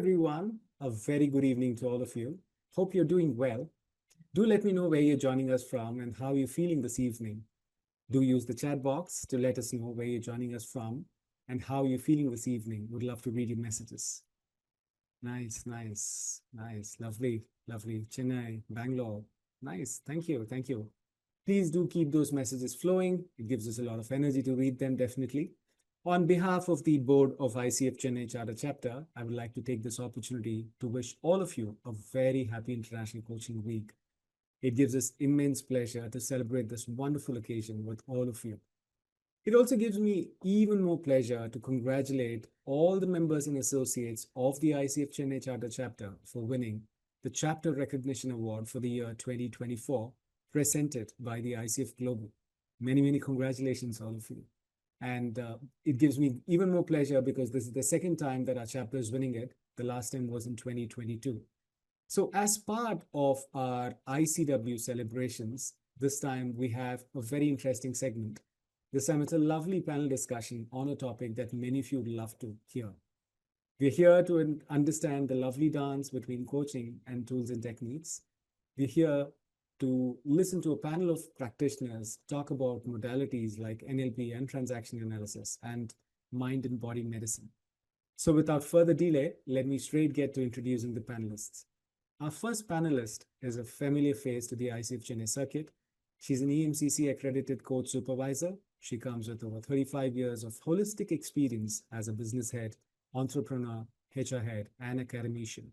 everyone. A very good evening to all of you. Hope you're doing well. Do let me know where you're joining us from and how you're feeling this evening. Do use the chat box to let us know where you're joining us from and how you're feeling this evening. Would love to read your messages. Nice, nice, nice. Lovely, lovely. Chennai, Bangalore. Nice. Thank you. Thank you. Please do keep those messages flowing. It gives us a lot of energy to read them, definitely. On behalf of the board of ICF Chennai Charter Chapter, I would like to take this opportunity to wish all of you a very happy International Coaching Week. It gives us immense pleasure to celebrate this wonderful occasion with all of you. It also gives me even more pleasure to congratulate all the members and associates of the ICF Chennai Charter Chapter for winning the Chapter Recognition Award for the year 2024, presented by the ICF Global. Many, many congratulations, all of you. And it gives me even more pleasure because this is the second time that our chapter is winning it. The last time was in 2022. So as part of our ICW celebrations, this time we have a very interesting segment. This time it's a lovely panel discussion on a topic that many of you would love to hear. We're here to understand the lovely dance between coaching and tools and techniques. We're here to listen to a panel of practitioners talk about modalities like NLP and transactional analysis and mind and body medicine. So without further delay, let me straight get to introducing the panelists. Our first panelist is a familiar face to the ICF Chennai circuit. She's an EMCC accredited coach supervisor. She comes with over 35 years of holistic experience as a business head, entrepreneur, HR head, and academician.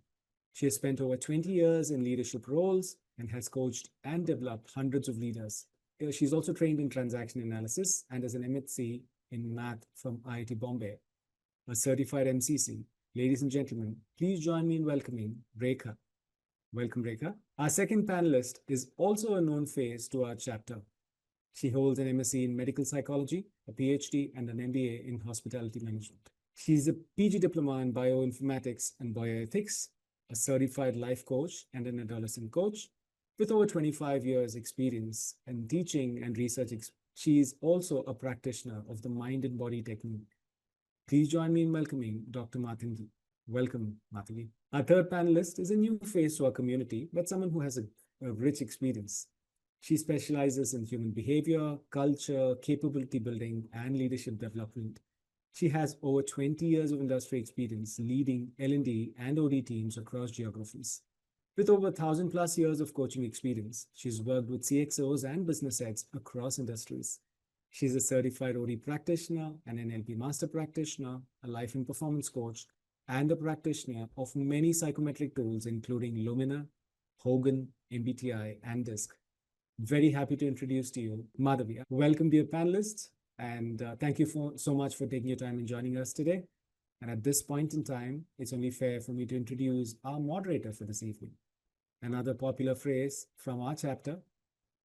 She has spent over 20 years in leadership roles and has coached and developed hundreds of leaders. She's also trained in transaction analysis and is an MHC in math from IIT Bombay, a certified MCC. Ladies and gentlemen, please join me in welcoming Rekha. Welcome, Rekha. Our second panelist is also a known face to our chapter. She holds an MSc in medical psychology, a PhD, and an MBA in hospitality management. She's a PG diploma in bioinformatics and bioethics, a certified life coach and an adolescent coach with over 25 years experience in teaching and research. She is also a practitioner of the mind and body technique. Please join me in welcoming Dr. Mathangi. Welcome, Mathangi. Our third panelist is a new face to our community, but someone who has a rich experience. She specializes in human behavior, culture, capability building, and leadership development. She has over 20 years of industry experience leading L&D and OD teams across geographies. With over 1,000+ years of coaching experience, she's worked with CXOs and business heads across industries. She's a certified OD practitioner, an NLP master practitioner, a life and performance coach, and a practitioner of many psychometric tools, including Lumina, Hogan, MBTI, and DISC. Very happy to introduce to you Madhavi. Welcome, dear panelists. And thank you so much for taking your time and joining us today. And at this point in time, it's only fair for me to introduce our moderator for this evening. Another popular phrase from our chapter.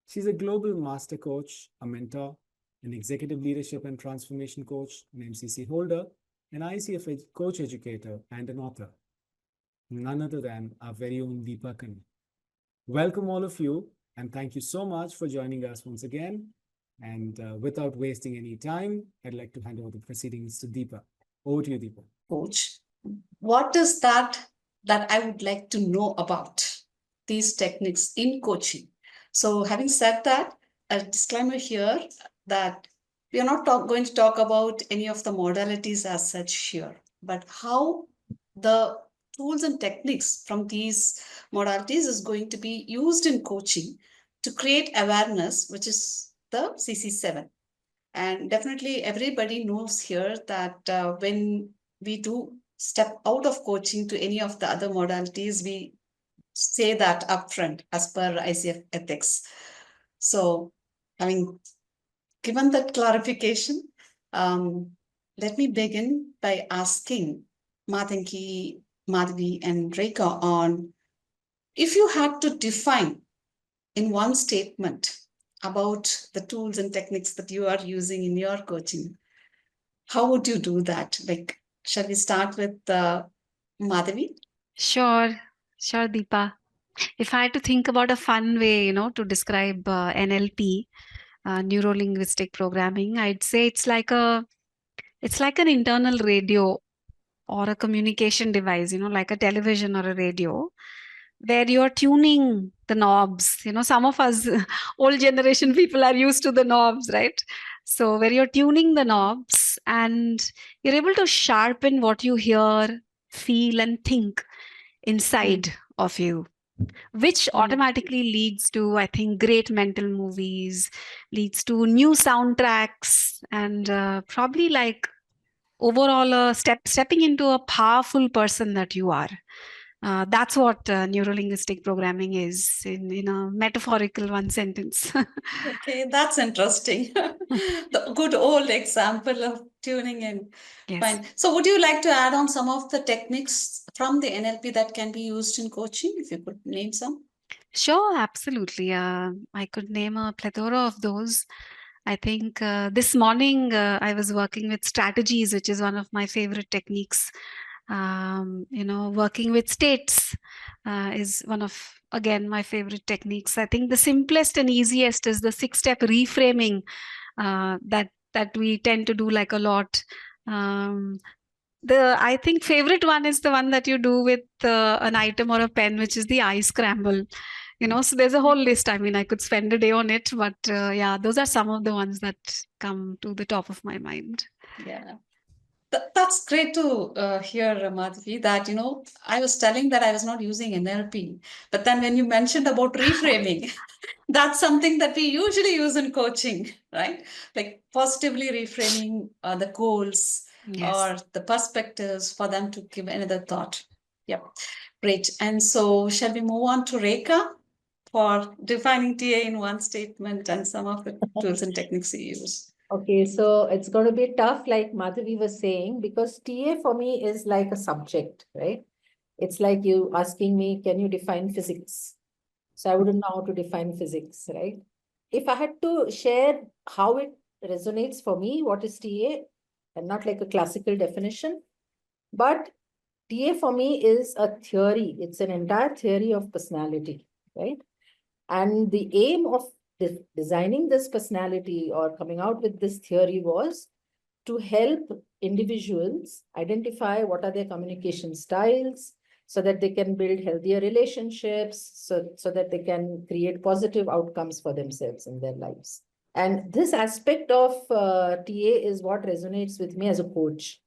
She's a global master coach, a mentor, an executive leadership and transformation coach, an MCC holder, an ICF coach educator, and an author. None other than our very own Deepa Kani. Welcome all of you, and thank you so much for joining us once again. And without wasting any time, I'd like to hand over the proceedings to Deepa. Over to you, Deepa. Coach, what is that I would like to know about these techniques in coaching? So having said that, a disclaimer here that we are not going to talk about any of the modalities as such here, but how the tools and techniques from these modalities is going to be used in coaching to create awareness, which is the CC7. And definitely everybody knows here that when we do step out of coaching to any of the other modalities, we say that upfront as per ICF ethics. So having given that clarification, let me begin by asking Mathangi, Madhavi, and Rekha on if you had to define in one statement about the tools and techniques that you are using in your coaching, how would you do that? Like, shall we start with Madhavi? Sure, Deepa. If I had to think about a fun way, to describe NLP, Neuro-Linguistic Programming, I'd say it's like an internal radio or a communication device, like a television or a radio, where you're tuning the knobs. Some of us old generation people are used to the knobs, right? So where you're tuning the knobs and you're able to sharpen what you hear, feel, and think inside of you, which automatically leads to, I think, great mental movies, leads to new soundtracks, and probably like overall stepping into a powerful person that you are. That's what neuro-linguistic programming is in a metaphorical one sentence. Okay, that's interesting. The good old example of tuning in. Yes. Fine. So would you like to add on some of the techniques from the NLP that can be used in coaching, if you could name some? Sure, absolutely. I could name a plethora of those. I think this morning I was working with strategies, which is one of my favorite techniques. Working with states is one of, again, my favorite techniques. I think the simplest and easiest is the 6-step reframing that we tend to do like a lot. The I think favorite one is the one that you do with an item or a pen, which is the eye scramble. So there's a whole list. I mean, I could spend a day on it, but yeah, those are some of the ones that come to the top of my mind. Yeah. That's great to hear, Madhavi, that, I was telling that I was not using NLP, but then when you mentioned about reframing, that's something that we usually use in coaching, right? Like positively reframing the goals or the perspectives for them to give another thought. Yep, great. And so shall we move on to Rekha for defining TA in one statement and some of the tools and techniques you use? Okay, so it's going to be tough, like Madhavi was saying, because TA for me is like a subject, right? It's like you asking me, can you define physics? So I wouldn't know how to define physics, right? If I had to share how it resonates for me, what is TA, and not like a classical definition, but TA for me is a theory. It's an entire theory of personality, right? And the aim of designing this personality or coming out with this theory was to help individuals identify what are their communication styles so that they can build healthier relationships, so that they can create positive outcomes for themselves in their lives. And this aspect of TA is what resonates with me as a coach.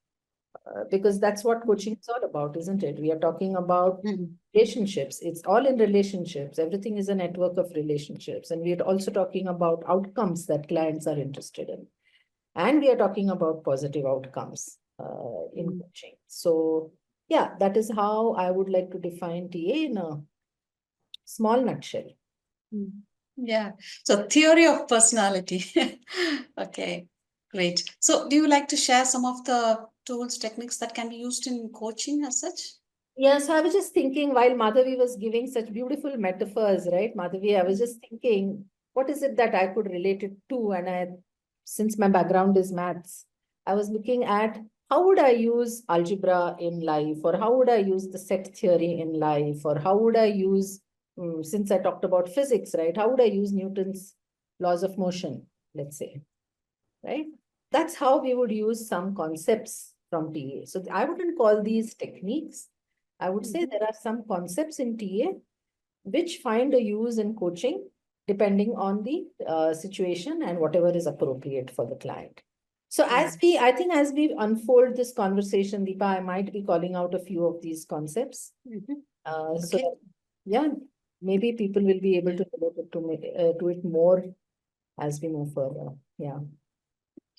Because that's what coaching is all about, isn't it? We are talking about relationships. It's all in relationships. Everything is a network of relationships. And we're also talking about outcomes that clients are interested in. And we are talking about positive outcomes in coaching. So yeah, that is how I would like to define TA in a small nutshell. Yeah. So theory of personality. Okay, great. So do you like to share some of the tools, techniques that can be used in coaching as such? Yeah, so I was just thinking while Madhavi was giving such beautiful metaphors, right, Madhavi, I was just thinking, what is it that I could relate it to? And since my background is maths, I was looking at how would I use algebra in life, or how would I use the set theory in life, or how would I use, since I talked about physics, right, how would I use Newton's laws of motion, let's say, right? That's how we would use some concepts from TA. So I wouldn't call these techniques. I would say there are some concepts in TA which find a use in coaching depending on the situation and whatever is appropriate for the client. So I think as we unfold this conversation, Deepa, I might be calling out a few of these concepts. So yeah, maybe people will be able to relate to it more as we move further. Yeah.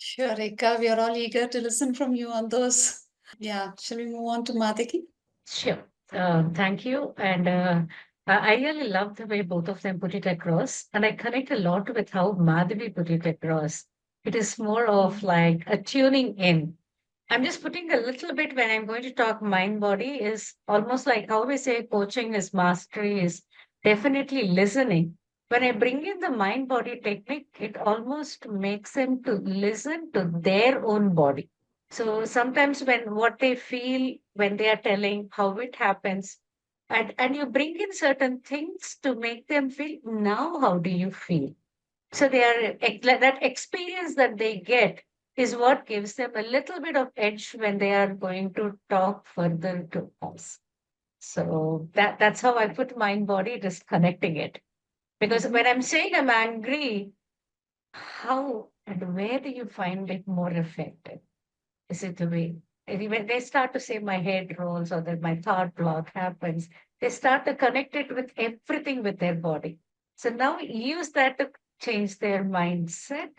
Sure, Rekha, we are all eager to listen from you on those. Yeah, shall we move on to Madhiki? Sure. Thank you. And I really love the way both of them put it across. And I connect a lot with how Madhavi put it across. It is more of like a tuning in. I'm just putting a little bit when I'm going to talk mind body is almost like how we say coaching is mastery is definitely listening. When I bring in the mind body technique, it almost makes them to listen to their own body. So sometimes when what they feel when they are telling how it happens, and you bring in certain things to make them feel now how do you feel? So they are that experience that they get is what gives them a little bit of edge when they are going to talk further to us. So that's how I put mind body, just connecting it. Because when I'm saying I'm angry, how and where do you find it more effective? Is it the way? And when they start to say my head rolls or that my thought block happens, they start to connect it with everything with their body. So now use that to change their mindset.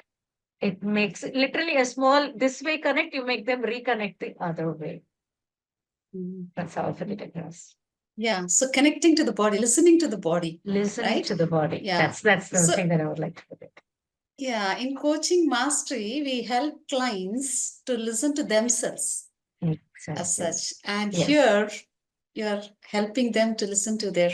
It makes it literally a small this way connect, you make them reconnect the other way. That's how I put it across. Yeah. So connecting to the body, listening to the body. Listening Right? to the body. Yeah. That's the So- thing that I would like to put it. Yeah. In coaching mastery, we help clients to listen to themselves as Exactly. such. And Yes. here you're helping them to listen to their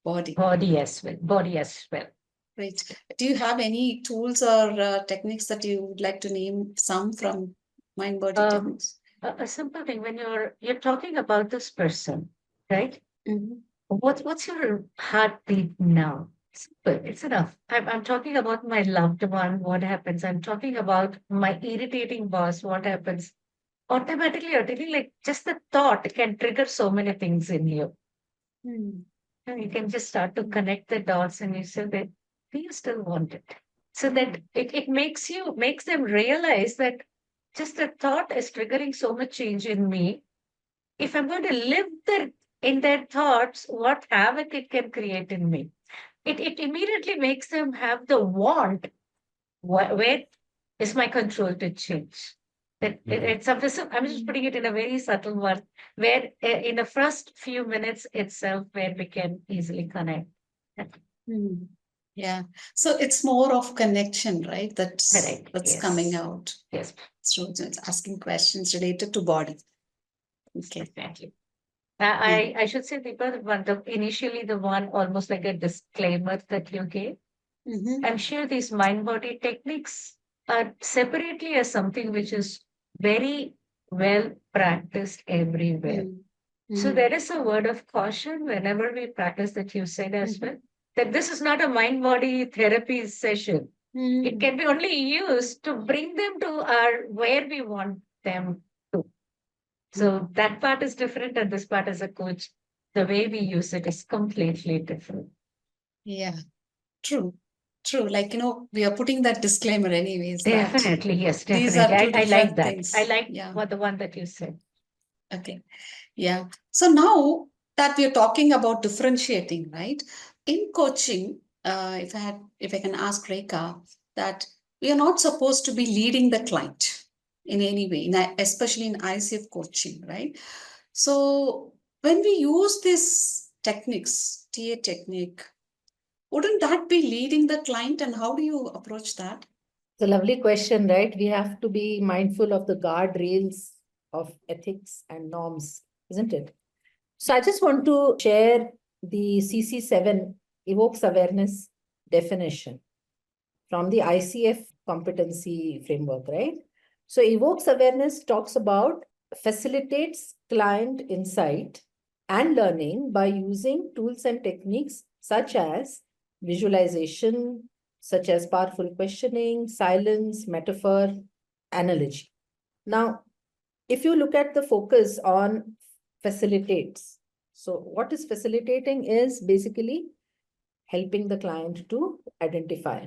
body. Body as well. Body as well. Great. Do you have any tools or techniques that you would like to name some from mind body techniques? A simple thing when you're talking about this person, right? Mhm. What's your heartbeat now? Simple, it's enough. I'm talking about my loved one, what happens? I'm talking about my irritating boss, what happens? Automatically, you're thinking like just the thought can trigger so many things in you. Hmm. And you can just start to connect the dots and you say that, do you still want it? So that it makes them realize that just the thought is triggering so much change in me. If I'm going to live in their thoughts, what havoc it can create in me. It immediately makes them have the want. Where is my control to change? It's something, I'm just putting it in a very subtle one, where in the first few minutes itself, where we can easily connect. Hmm. Yeah. So it's more of connection, right? Correct. That's Yes. coming out. Yes, So it's asking questions related to body. Okay. exactly. I should say, Deepa, initially the one almost like a disclaimer that you gave. Mhm. I'm sure these mind body techniques are separately as something which is very well practiced everywhere. So Mhm. there is a word of caution whenever we practice that you said as well, that this is not a mind body therapy session. It Mhm. can be only used to bring them to our where we want them to. So that part is different, and this part as a coach, the way we use it is completely different. Yeah. True. True. Like, we are putting that disclaimer anyways that Definitely, yes, these definitely. are two I like different that. things. I like Yeah. the one that you said. Okay. Yeah. So now that we are talking about differentiating, right? In coaching, if I can ask Rekha, that we are not supposed to be leading the client in any way, especially in ICF coaching, right? So when we use these techniques, TA technique, wouldn't that be leading the client, and how do you approach that? It's a lovely question, right? We have to be mindful of the guardrails of ethics and norms, isn't it? So I just want to share the CC7 evokes awareness definition from the ICF competency framework, right? So evokes awareness talks about facilitates client insight and learning by using tools and techniques such as visualization, such as powerful questioning, silence, metaphor, analogy. Now, if you look at the focus on facilitates, so what is facilitating is basically helping the client to identify.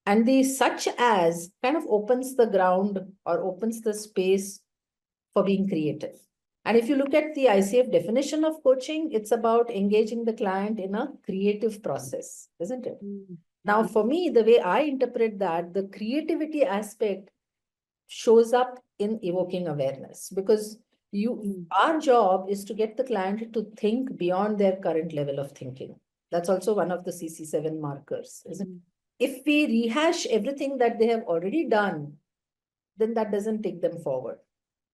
And the such as kind of opens the ground or opens the space for being creative. And if you look at the ICF definition of coaching, it's about engaging the client in a creative process, isn't it? Now, for me, the way I interpret that, the creativity aspect shows up in evoking awareness, because our job is to get the client to think beyond their current level of thinking. That's also one of the CC7 markers, isn't it? If we rehash everything that they have already done, then that doesn't take them forward.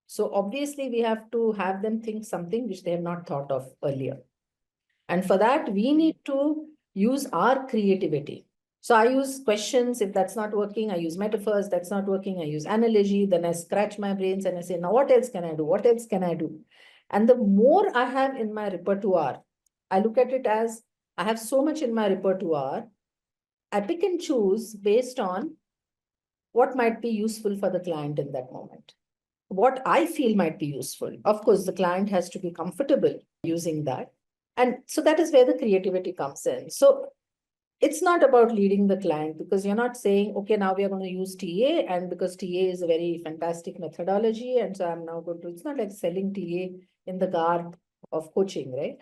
So obviously we have to have them think something which they have not thought of earlier. And for that, we need to use our creativity. So I use questions. If that's not working, I use metaphors. That's not working, I use analogy. Then I scratch my brains and I say, now what else can I do? What else can I do? And the more I have in my repertoire, I look at it as I have so much in my repertoire. I pick and choose based on what might be useful for the client in that moment. What I feel might be useful. Of course, the client has to be comfortable using that. And so that is where the creativity comes in. So it's not about leading the client, because you're not saying, okay, now we are going to use TA, and because TA is a very fantastic methodology, and so I'm now going to, it's not like selling TA in the garb of coaching, right?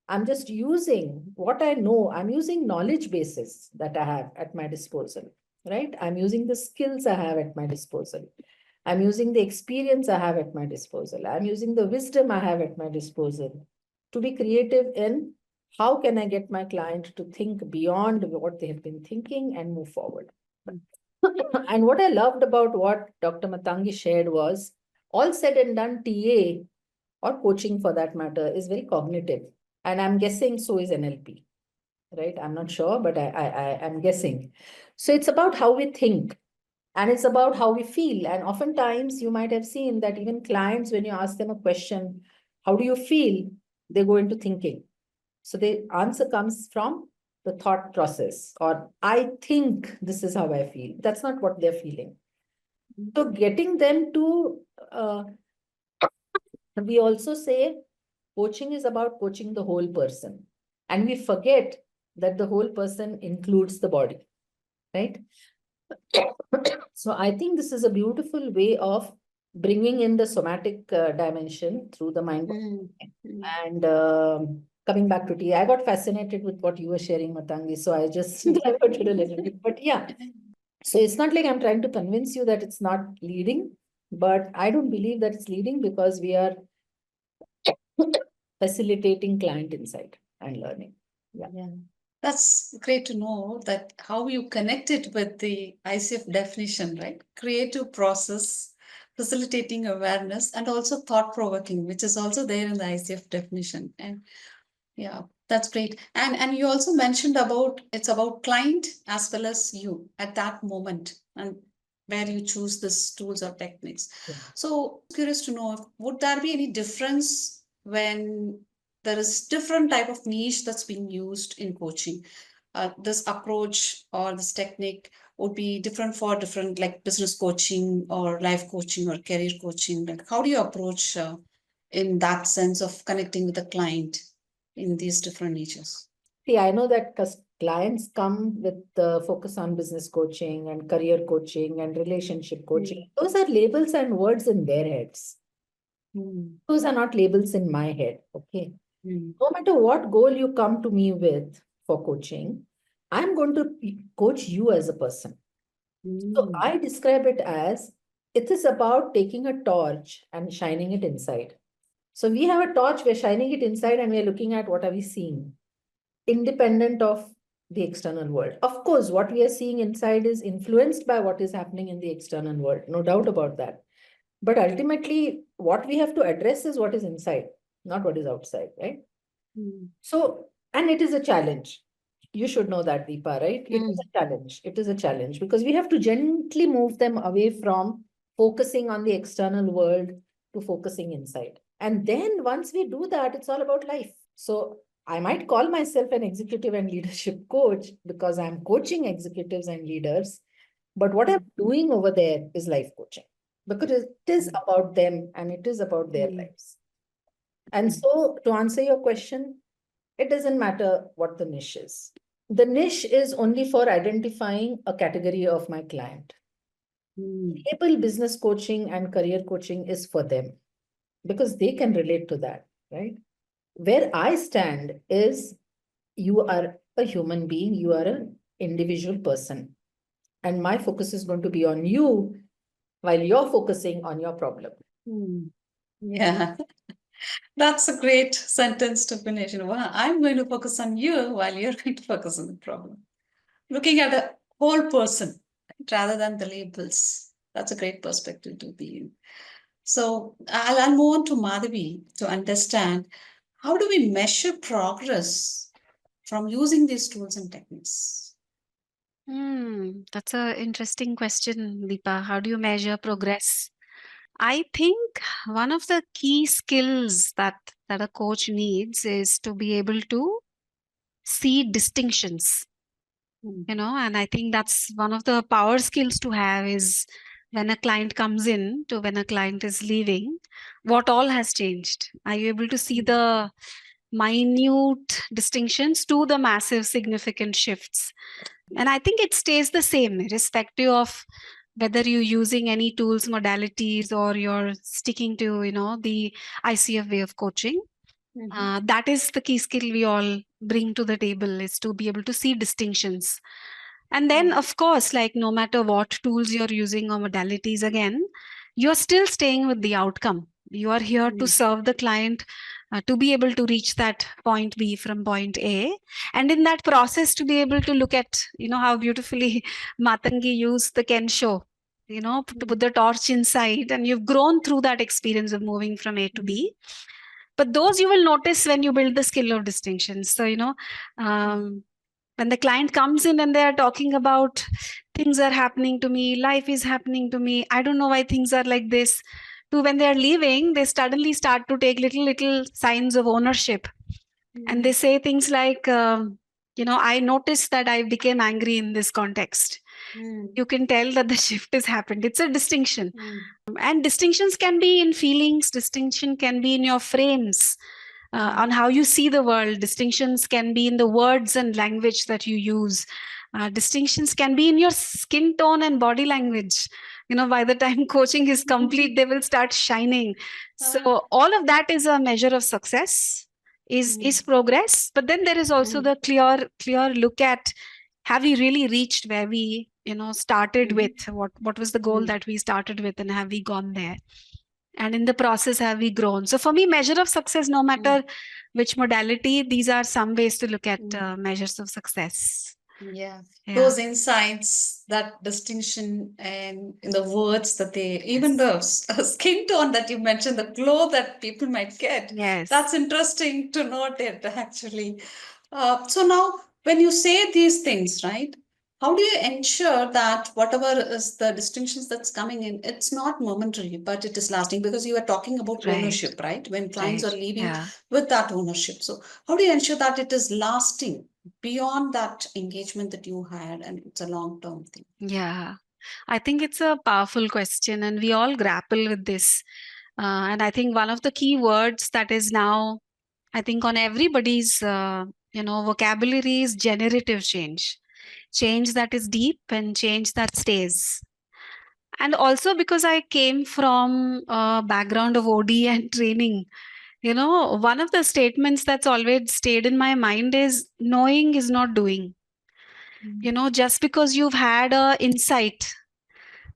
I'm just using what I know. I'm using knowledge bases that I have at my disposal, right? I'm using the skills I have at my disposal. I'm using the experience I have at my disposal. I'm using the wisdom I have at my disposal to be creative in how can I get my client to think beyond what they have been thinking and move forward. And what I loved about what Dr. Matangi shared was, all said and done, TA or coaching for that matter is very cognitive. And I'm guessing so is NLP, right? I'm not sure, but I'm guessing. So it's about how we think. And it's about how we feel. And oftentimes you might have seen that even clients, when you ask them a question, how do you feel? They go into thinking. So the answer comes from the thought process, or I think this is how I feel. That's not what they're feeling. So getting them to, we also say coaching is about coaching the whole person. And we forget that the whole person includes the body, right? So I think this is a beautiful way of bringing in the somatic dimension through the mind. And coming back to TA, I got fascinated with what you were sharing, Matangi. So I just diverted a little bit. But yeah, so it's not like I'm trying to convince you that it's not leading, but I don't believe that it's leading, because we are facilitating client insight and learning. Yeah. That's great to know that how you connect it with the ICF definition, right? Creative process, facilitating awareness, and also thought-provoking, which is also there in the ICF definition. And yeah, that's great. And you also mentioned about it's about client as well as you at that moment and where you choose these tools or techniques. Yeah. So curious to know, would there be any difference when there is different type of niche that's being used in coaching? This approach or this technique would be different for different, like business coaching or life coaching or career coaching. Like how do you approach in that sense of connecting with the client in these different niches? See, I know that clients come with the focus on business coaching and career coaching and relationship coaching. Those are labels and words in their heads. Those are not labels in my head. Okay. No matter what goal you come to me with for coaching, I'm going to coach you as a person. So I describe it as, it is about taking a torch and shining it inside. So we have a torch, we're shining it inside, and we're looking at what are we seeing, independent of the external world. Of course, what we are seeing inside is influenced by what is happening in the external world, no doubt about that. But ultimately, what we have to address is what is inside, not what is outside, right? So, and it is a challenge. You should know that, Deepa, right? It is a challenge. It is a challenge because we have to gently move them away from focusing on the external world to focusing inside. And then once we do that, it's all about life. So I might call myself an executive and leadership coach because I'm coaching executives and leaders. But what I'm doing over there is life coaching, because it is about them and it is about their lives. And so to answer your question, it doesn't matter what the niche is. The niche is only for identifying a category of my client. Label business coaching and career coaching is for them because they can relate to that, right? Where I stand is, you are a human being, you are an individual person. And my focus is going to be on you while you're focusing on your problem. Yeah, that's a great sentence to finish. I'm going to focus on you while you're going to focus on the problem. Looking at a whole person rather than the labels. That's a great perspective to be in. So I'll move on to Madhavi to understand, how do we measure progress from using these tools and techniques? That's an interesting question, Deepa. How do you measure progress? I think one of the key skills that a coach needs is to be able to see distinctions. And I think that's one of the power skills to have is when a client comes in to when a client is leaving, what all has changed. Are you able to see the minute distinctions to the massive significant shifts? And I think it stays the same, irrespective of whether you're using any tools, modalities, or you're sticking to, the ICF way of coaching. That is the key skill we all bring to the table, is to be able to see distinctions. And then, of course, like no matter what tools you're using or modalities, again, you're still staying with the outcome. You are here to serve the client, to be able to reach that point B from point A. And in that process, to be able to look at, how beautifully Matangi used the Kensho, to put the torch inside, and you've grown through that experience of moving from A to B. But those you will notice when you build the skill of distinction. So, when the client comes in and they are talking about things are happening to me, life is happening to me, I don't know why things are like this, to when they are leaving, they suddenly start to take little signs of ownership. And they say things like, I noticed that I became angry in this context. You can tell that the shift has happened. It's a distinction. And distinctions can be in feelings, distinction can be in your frames, on how you see the world. Distinctions can be in the words and language that you use. Distinctions can be in your skin tone and body language. By the time coaching is complete, they will start shining. So all of that is a measure of success, is progress. But then there is also the clear look at, have we really reached where we started with? What was the goal that we started with, and have we gone there? And in the process, have we grown? So for me, measure of success, no matter which modality, these are some ways to look at measures of success. Yeah, those insights, that distinction, and in the words that they, even the skin tone that you mentioned, the glow that people might get. Yes. That's interesting to note it, actually. So now, when you say these things, right, how do you ensure that whatever is the distinctions that's coming in, it's not momentary, but it is lasting? Because you are talking about ownership, right? When clients are leaving with that ownership. So how do you ensure that it is lasting beyond that engagement that you had, and it's a long-term thing? Yeah, I think it's a powerful question, and we all grapple with this. And I think one of the key words that is now, I think, on everybody's vocabulary is generative change. Change that is deep and change that stays. And also because I came from a background of OD and training, one of the statements that's always stayed in my mind is knowing is not doing. Just because you've had a insight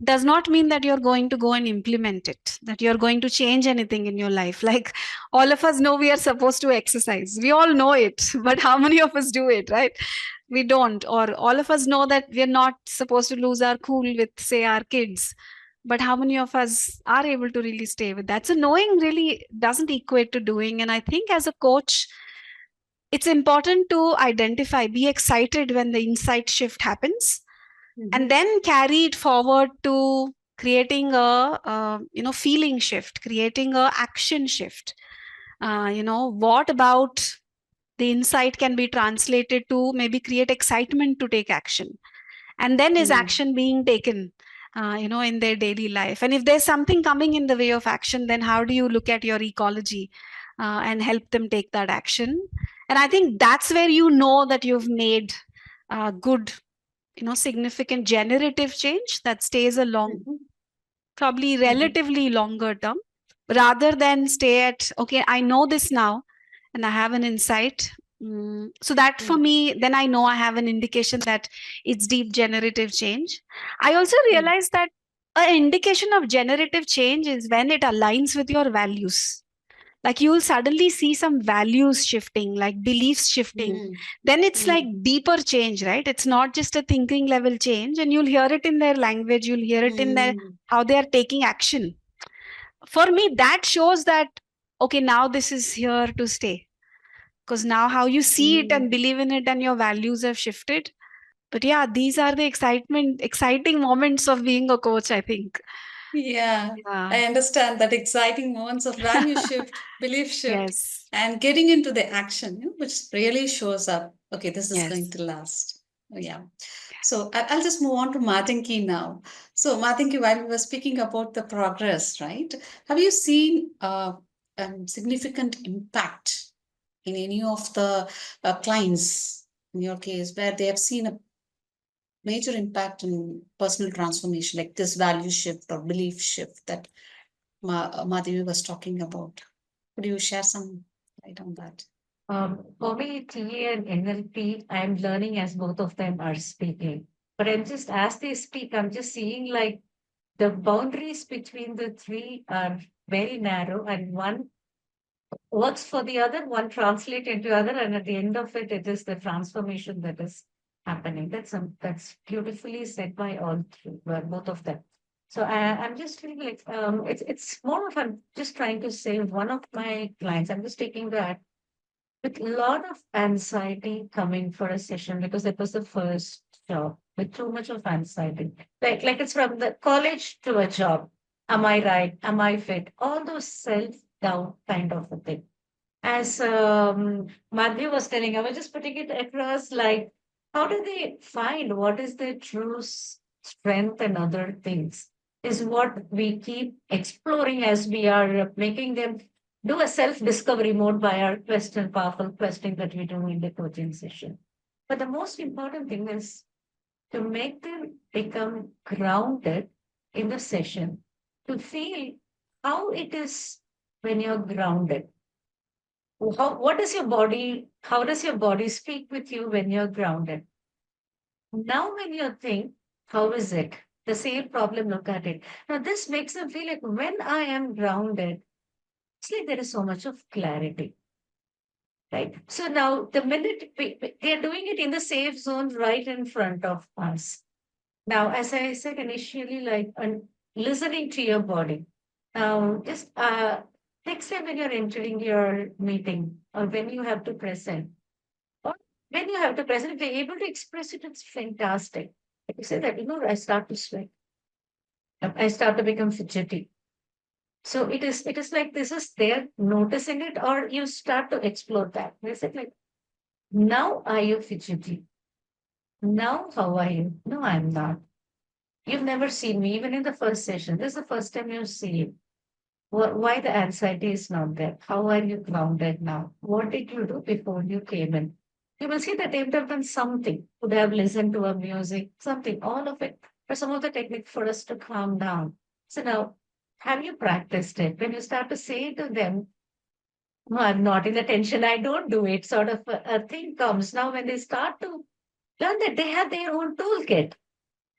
does not mean that you're going to go and implement it, that you're going to change anything in your life. Like all of us know we are supposed to exercise. We all know it, but how many of us do it, right? We don't. Or all of us know that we're not supposed to lose our cool with, say, our kids. But how many of us are able to really stay with that? So knowing really doesn't equate to doing. And I think as a coach, it's important to identify, be excited when the insight shift happens, and then carry it forward to creating a feeling shift, creating a action shift. What about the insight can be translated to maybe create excitement to take action, and then is action being taken in their daily life? And if there's something coming in the way of action, then how do you look at your ecology and help them take that action? And I think that's where that you've made good, significant generative change that stays a long, probably relatively longer term, rather than stay at, okay, I know this now and I have an insight. So that for me, then I know I have an indication that it's deep generative change. I also realized that an indication of generative change is when it aligns with your values. Like you will suddenly see some values shifting, like beliefs shifting. Then it's like deeper change, right? It's not just a thinking level change, and you'll hear it in their language, you'll hear it in their how they are taking action. For me, that shows that, okay, now this is here to stay. Because now how you see it and believe in it and your values have shifted. But yeah, these are the exciting moments of being a coach, I think. Yeah, I understand that exciting moments of value shift, belief shift, Yes. and getting into the action, which really shows up. Okay, this is going to last. Yeah. So I'll just move on to Matanki now. So Matanki, while we were speaking about the progress, right? Have you seen significant impact in any of the clients in your case where they have seen a major impact in personal transformation, like this value shift or belief shift that Madhavi was talking about? Could you share some light on that? For me, TA and NLP, I'm learning as both of them are speaking. But I'm just, as they speak, I'm just seeing like the boundaries between the three are very narrow, and one works for the other, one translates into other, and at the end of it, it is the transformation that is happening. That's beautifully said by all three, both of them. So I'm just feeling like it's more of I'm just trying to say one of my clients. I'm just taking that with a lot of anxiety coming for a session because it was the first job with too much of anxiety. Like it's from the college to a job. Am I right? Am I fit? All those self-doubt kind of a thing. As Madhya was telling, I was just putting it across like, how do they find what is their true strength and other things? Is what we keep exploring as we are making them do a self-discovery mode by our question, powerful question that we do in the coaching session. But the most important thing is to make them become grounded in the session, to feel how it is when you're grounded. What does your body, how does your body speak with you when you're grounded? Now, when you think, how is it? The same problem, look at it. Now, this makes them feel like when I am grounded, it's like there is so much of clarity, right? So now, the minute they're doing it in the safe zone right in front of us. Now, as I said initially, like listening to your body. Now, just next time when you're entering your meeting or when you have to present, or when you have to present, if you're able to express it, it's fantastic. Like you say that, I start to sweat. I start to become fidgety. So it is like this is there, noticing it, or you start to explore that. Is it like, now are you fidgety? Now how are you? No, I'm not. You've never seen me, even in the first session. This is the first time you've seen. Why the anxiety is not there? How are you grounded now? What did you do before you came in? You will see that they would have done something, would have listened to a music, something, all of it, for some of the technique for us to calm down. So now, have you practiced it? When you start to say to them, no, I'm not in the tension, I don't do it, sort of a thing comes. Now, when they start to learn that they have their own toolkit,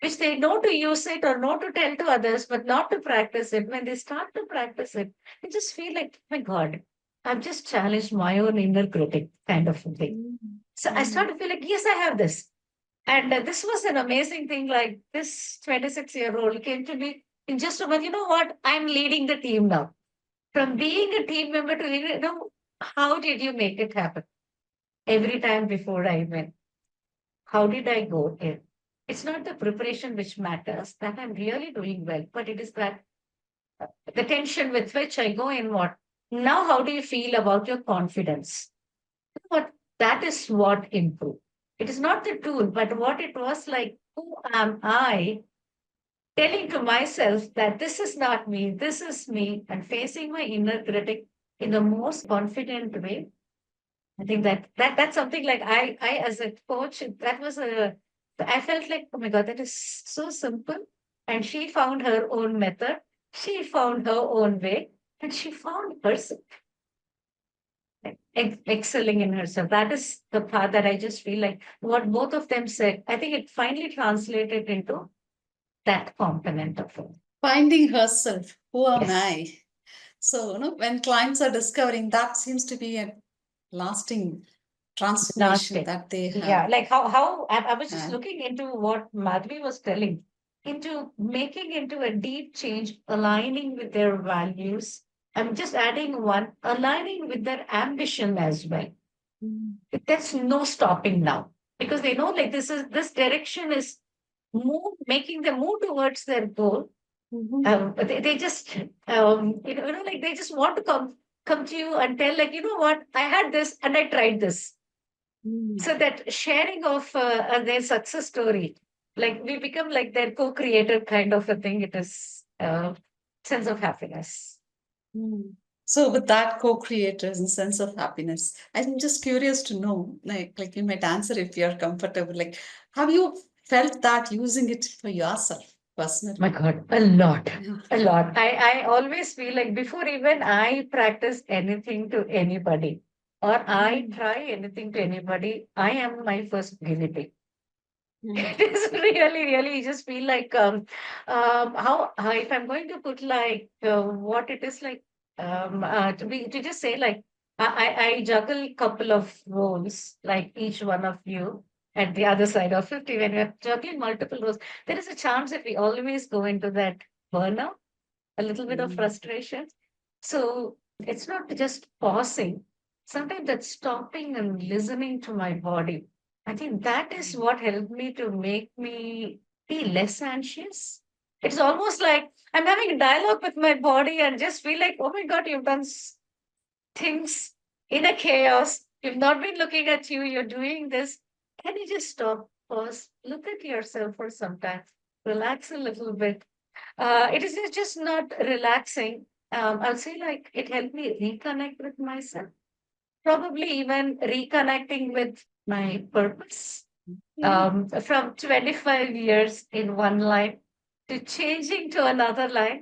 which they know to use it or know to tell to others, but not to practice it. When they start to practice it, they just feel like, oh my God, I've just challenged my own inner critic kind of a thing. So I started to feel like, yes, I have this. And this was an amazing thing. Like this 26-year-old came to me in just a month, you know what? I'm leading the team now. From being a team member to leading, how did you make it happen? Every time before I went, how did I go in? It's not the preparation which matters, that I'm really doing well, but it is that the tension with which I go in what. Now, how do you feel about your confidence? What that is what improved. It is not the tool, but what it was like, who am I telling to myself that this is not me, this is me, and facing my inner critic in the most confident way. I think that's something like I as a coach, that was I felt like, oh my God, that is so simple. And she found her own method, she found her own way, and she found herself excelling in herself. That is the part that I just feel like what both of them said. I think it finally translated into that component of it. Finding herself, who am Yes. I? So, when clients are discovering, that seems to be a lasting transformation Lasting. that they have. Yeah, like how I was just And looking into what Madhvi was telling, into making into a deep change, aligning with their values. I'm just adding one, aligning with their ambition as well. There's no stopping now because they know like this direction is making them move towards their goal. They just like they just want to come to you and tell like, you know what, I had this and I tried this. So that sharing of their success story, like we become like their co-creator kind of a thing. It is sense of happiness. So with that co-creators and sense of happiness, I'm just curious to know, like you might answer if you're comfortable, like have you felt that using it for yourself personally? My God, a lot, Yeah. a lot. I always feel like before even I practice anything to anybody or I try anything to anybody, I am my first guinea pig. It is really, really, you just feel like how if I'm going to put like what it is like to just say like I juggle a couple of roles like each one of you at the other side of 50 when we're juggling multiple roles, there is a chance that we always go into that burnout, a little bit of frustration. So it's not just pausing. Sometimes that's stopping and listening to my body. I think that is what helped me to make me be less anxious. It's almost like I'm having a dialogue with my body and just feel like, oh my God, you've done things in a chaos. You've not been looking at you. You're doing this. Can you just stop, pause, look at yourself for some time, relax a little bit? It is just not relaxing. I'll say like it helped me reconnect with myself, probably even reconnecting with my purpose. From 25 years in one life to changing to another life,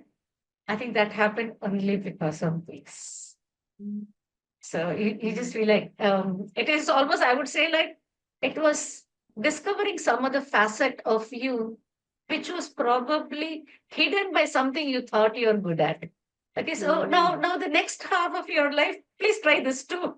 I think that happened only because of this. So you just feel like it is almost, I would say, like it was discovering some other facet of you, which was probably hidden by something you thought you're good at. Okay, so now the next half of your life, please try this too.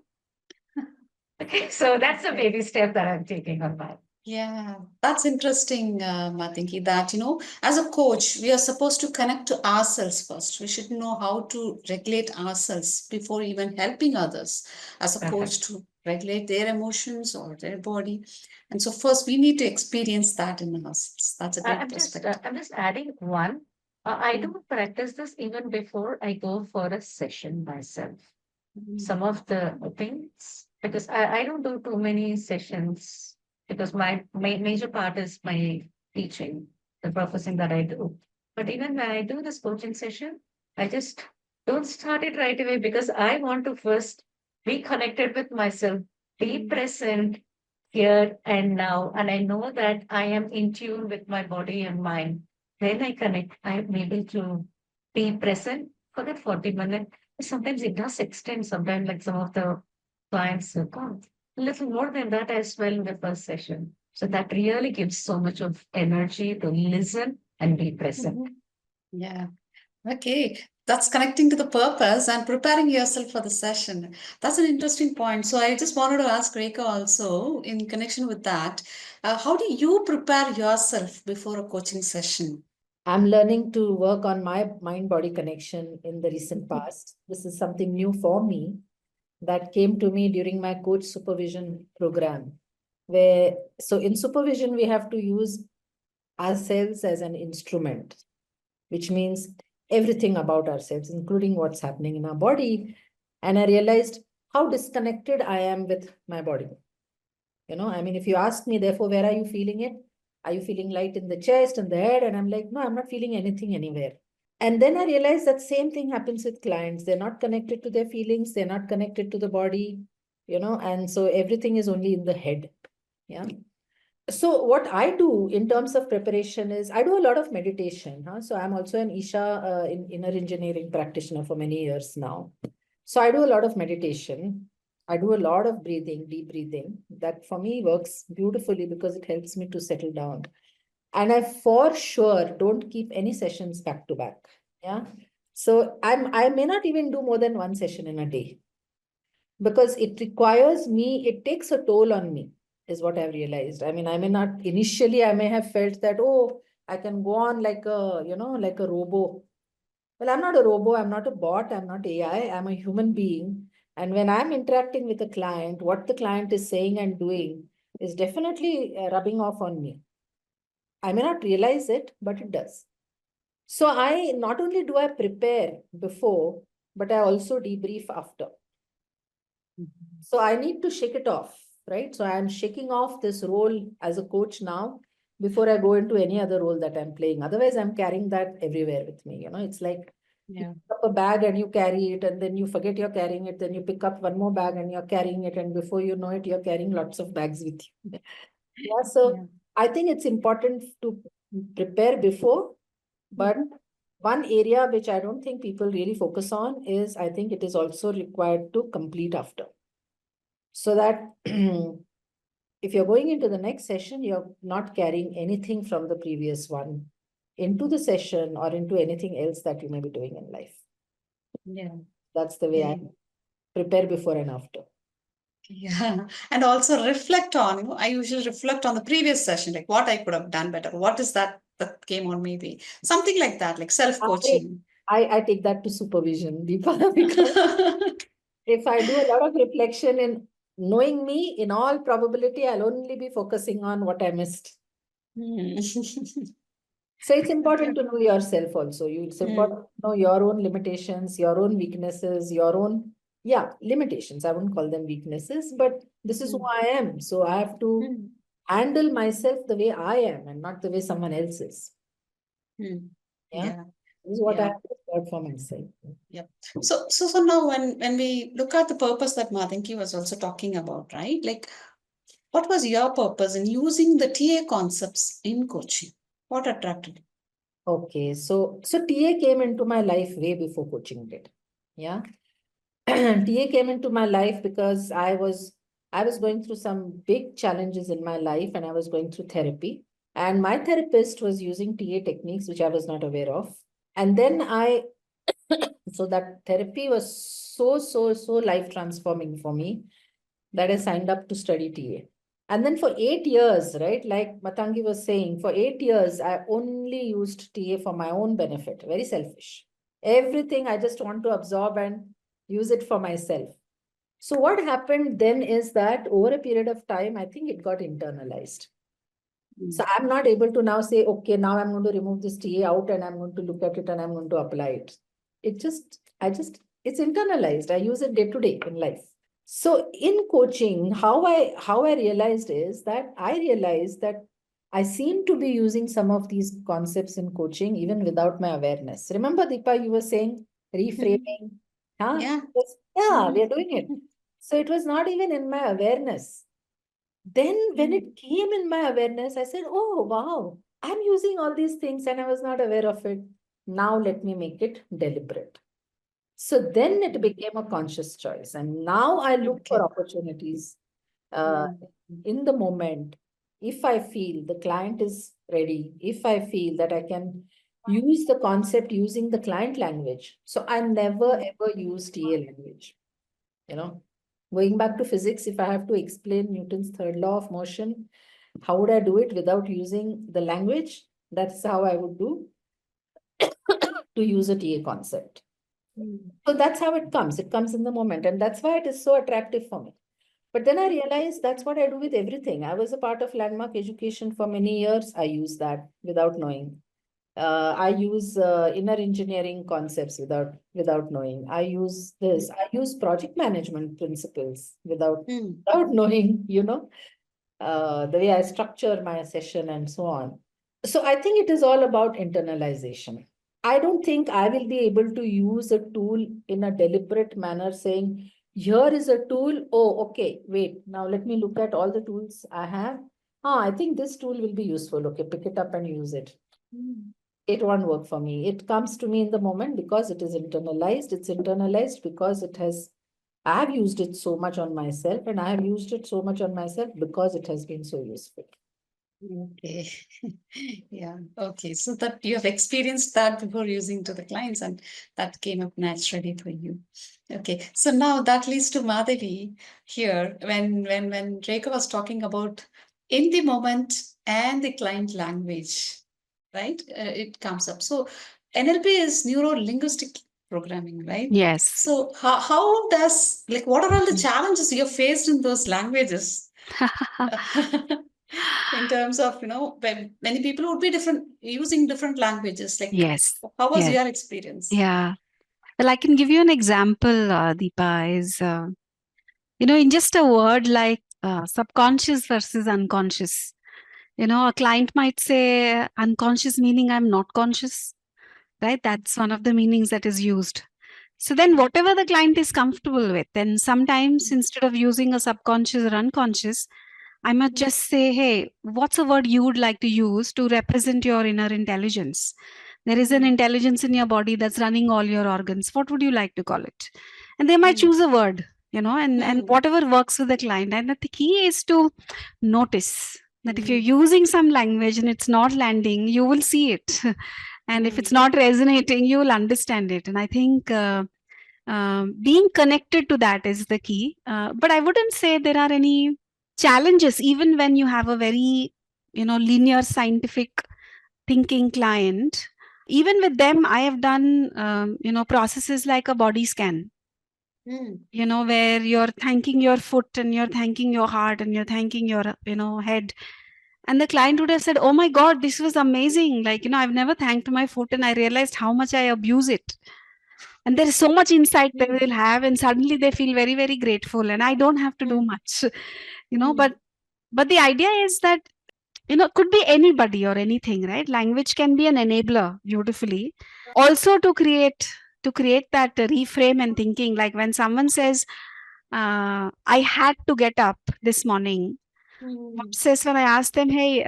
Okay, so that's a baby step that I'm taking on my. Yeah, that's interesting, Matinki, that, as a coach, we are supposed to connect to ourselves first. We should know how to regulate ourselves before even helping others as a coach to regulate their emotions or their body. And so first we need to experience that in ourselves. That's a great perspective. I'm just adding one. I do practice this even before I go for a session myself. Some of the things, because I don't do too many sessions because my major part is my teaching, the professing that I do. But even when I do this coaching session, I just don't start it right away because I want to first be connected with myself, be present here and now. And I know that I am in tune with my body and mind. Then I connect, I'm able to be present for that 40 minutes. Sometimes it does extend, sometimes like some of the clients come a little more than that as well in the first session. So that really gives so much of energy to listen and be present. Yeah. Okay. That's connecting to the purpose and preparing yourself for the session. That's an interesting point. So I just wanted to ask Rekha also in connection with that. How do you prepare yourself before a coaching session? I'm learning to work on my mind-body connection in the recent past. This is something new for me that came to me during my coach supervision program, so in supervision, we have to use ourselves as an instrument, which means everything about ourselves, including what's happening in our body. And I realized how disconnected I am with my body. I mean, if you ask me, therefore, where are you feeling it? Are you feeling light in the chest and the head? And I'm like, no, I'm not feeling anything anywhere. And then I realized that same thing happens with clients. They're not connected to their feelings. They're not connected to the body, and so everything is only in the head. Yeah. So what I do in terms of preparation is I do a lot of meditation. So I'm also an Isha in inner engineering practitioner for many years now. So I do a lot of meditation. I do a lot of breathing, deep breathing. That for me works beautifully because it helps me to settle down. And I for sure don't keep any sessions back to back. Yeah. So I may not even do more than one session in a day because it requires me, it takes a toll on me, is what I've realized. I mean, I may not initially, I may have felt that, oh, I can go on like like a robo. Well, I'm not a robo, I'm not a bot, I'm not AI, I'm a human being. And when I'm interacting with a client, what the client is saying and doing is definitely rubbing off on me. I may not realize it, but it does. So I not only do I prepare before, but I also debrief after. So I need to shake it off. right? So I'm shaking off this role as a coach now before I go into any other role that I'm playing. Otherwise, I'm carrying that everywhere with me. It's like you Yeah. pick up a bag and you carry it, and then you forget you're carrying it. Then you pick up one more bag and you're carrying it, and before you know it, you're carrying lots of bags with you. Yeah, so Yeah. I think it's important to prepare before, but one area which I don't think people really focus on is I think it is also required to complete after. So that if you're going into the next session, you're not carrying anything from the previous one into the session or into anything else that you may be doing in life. Yeah. That's the way I prepare before and after. Yeah, and also reflect on, I usually reflect on the previous session, like what I could have done better. What is that came on maybe? Something like that, like self-coaching. I take that to supervision, Deepa, because if I do a lot of reflection in knowing me, in all probability, I'll only be focusing on what I missed. So it's important to know yourself also. It's important to know your own limitations, your own weaknesses, your own, limitations. I wouldn't call them weaknesses, but this is who I am. So I have to handle myself the way I am and not the way someone else is. Yeah. This is what I have to start for myself. Yep. So now when we look at the purpose that Madhanki was also talking about, right? Like, what was your purpose in using the TA concepts in coaching? What attracted you? Okay, so TA came into my life way before coaching did. Yeah. TA came into my life because I was going through some big challenges in my life, and I was going through therapy. And my therapist was using TA techniques, which I was not aware of. And then so that therapy was so life transforming for me that I signed up to study TA. And then for 8 years, right, like Matangi was saying, for 8 years, I only used TA for my own benefit, very selfish. Everything I just want to absorb and use it for myself. So what happened then is that over a period of time, I think it got internalized. So I'm not able to now say, okay, now I'm going to remove this TA out and I'm going to look at it and I'm going to apply it. It's internalized. I use it day to day in life. So in coaching, how I realized is that I seem to be using some of these concepts in coaching even without my awareness. Remember, Deepa, you were saying reframing. Huh? Yeah. We are doing it. So it was not even in my awareness. Then when it came in my awareness, I said, oh, wow, I'm using all these things and I was not aware of it. Now let me make it deliberate. So then it became a conscious choice. And now I look for opportunities in the moment. If I feel the client is ready, if I feel that I can use the concept using the client language. So I never ever use TA language. Going back to physics, if I have to explain Newton's third law of motion, how would I do it without using the language? That's how I would do to use a TA concept. So that's how it comes. It comes in the moment. And that's why it is so attractive for me. But then I realized that's what I do with everything. I was a part of landmark education for many years. I use that without knowing. I use inner engineering concepts without knowing. I use this. I use project management principles without knowing, the way I structure my session and so on. So I think it is all about internalization. I don't think I will be able to use a tool in a deliberate manner saying, here is a tool. Oh, okay, wait. Now let me look at all the tools I have. I think this tool will be useful. Okay, pick it up and use it. It won't work for me. It comes to me in the moment because it is internalized. It's internalized because I have used it so much on myself, and I have used it so much on myself because it has been so useful. Okay. Yeah. Okay. So that you have experienced that before using to the clients, and that came up naturally for you. Okay. So now that leads to Madhavi here when Rekha was talking about in the moment and the client language, right? It comes up. So NLP is Neuro-Linguistic Programming, right? Yes. So how does, like, what are all the challenges you faced in those languages? In terms of, many people would be using different languages. Like, Yes. how was Yes. your experience? Yeah. Well, I can give you an example, Deepa, is, in just a word like subconscious versus unconscious. A client might say unconscious meaning I'm not conscious, right? That's one of the meanings that is used. So then whatever the client is comfortable with, then sometimes instead of using a subconscious or unconscious, I might just say, hey, what's a word you would like to use to represent your inner intelligence? There is an intelligence in your body that's running all your organs. What would you like to call it? And they might choose a word, and whatever works with the client. And the key is to notice that if you're using some language and it's not landing, you will see it. And if it's not resonating, you will understand it. And I think being connected to that is the key. But I wouldn't say there are any challenges, even when you have a very, linear scientific thinking client. Even with them, I have done, processes like a body scan, where you're thanking your foot and you're thanking your heart and you're thanking your, head. And the client would have said, oh my God, this was amazing. Like, I've never thanked my foot and I realized how much I abuse it. And there is so much insight they will have, and suddenly they feel very, very grateful. And I don't have to do much, but the idea is that, could be anybody or anything, right? Language can be an enabler beautifully. Also to create that reframe and thinking, like when someone says, I had to get up this morning. What says when I ask them, hey,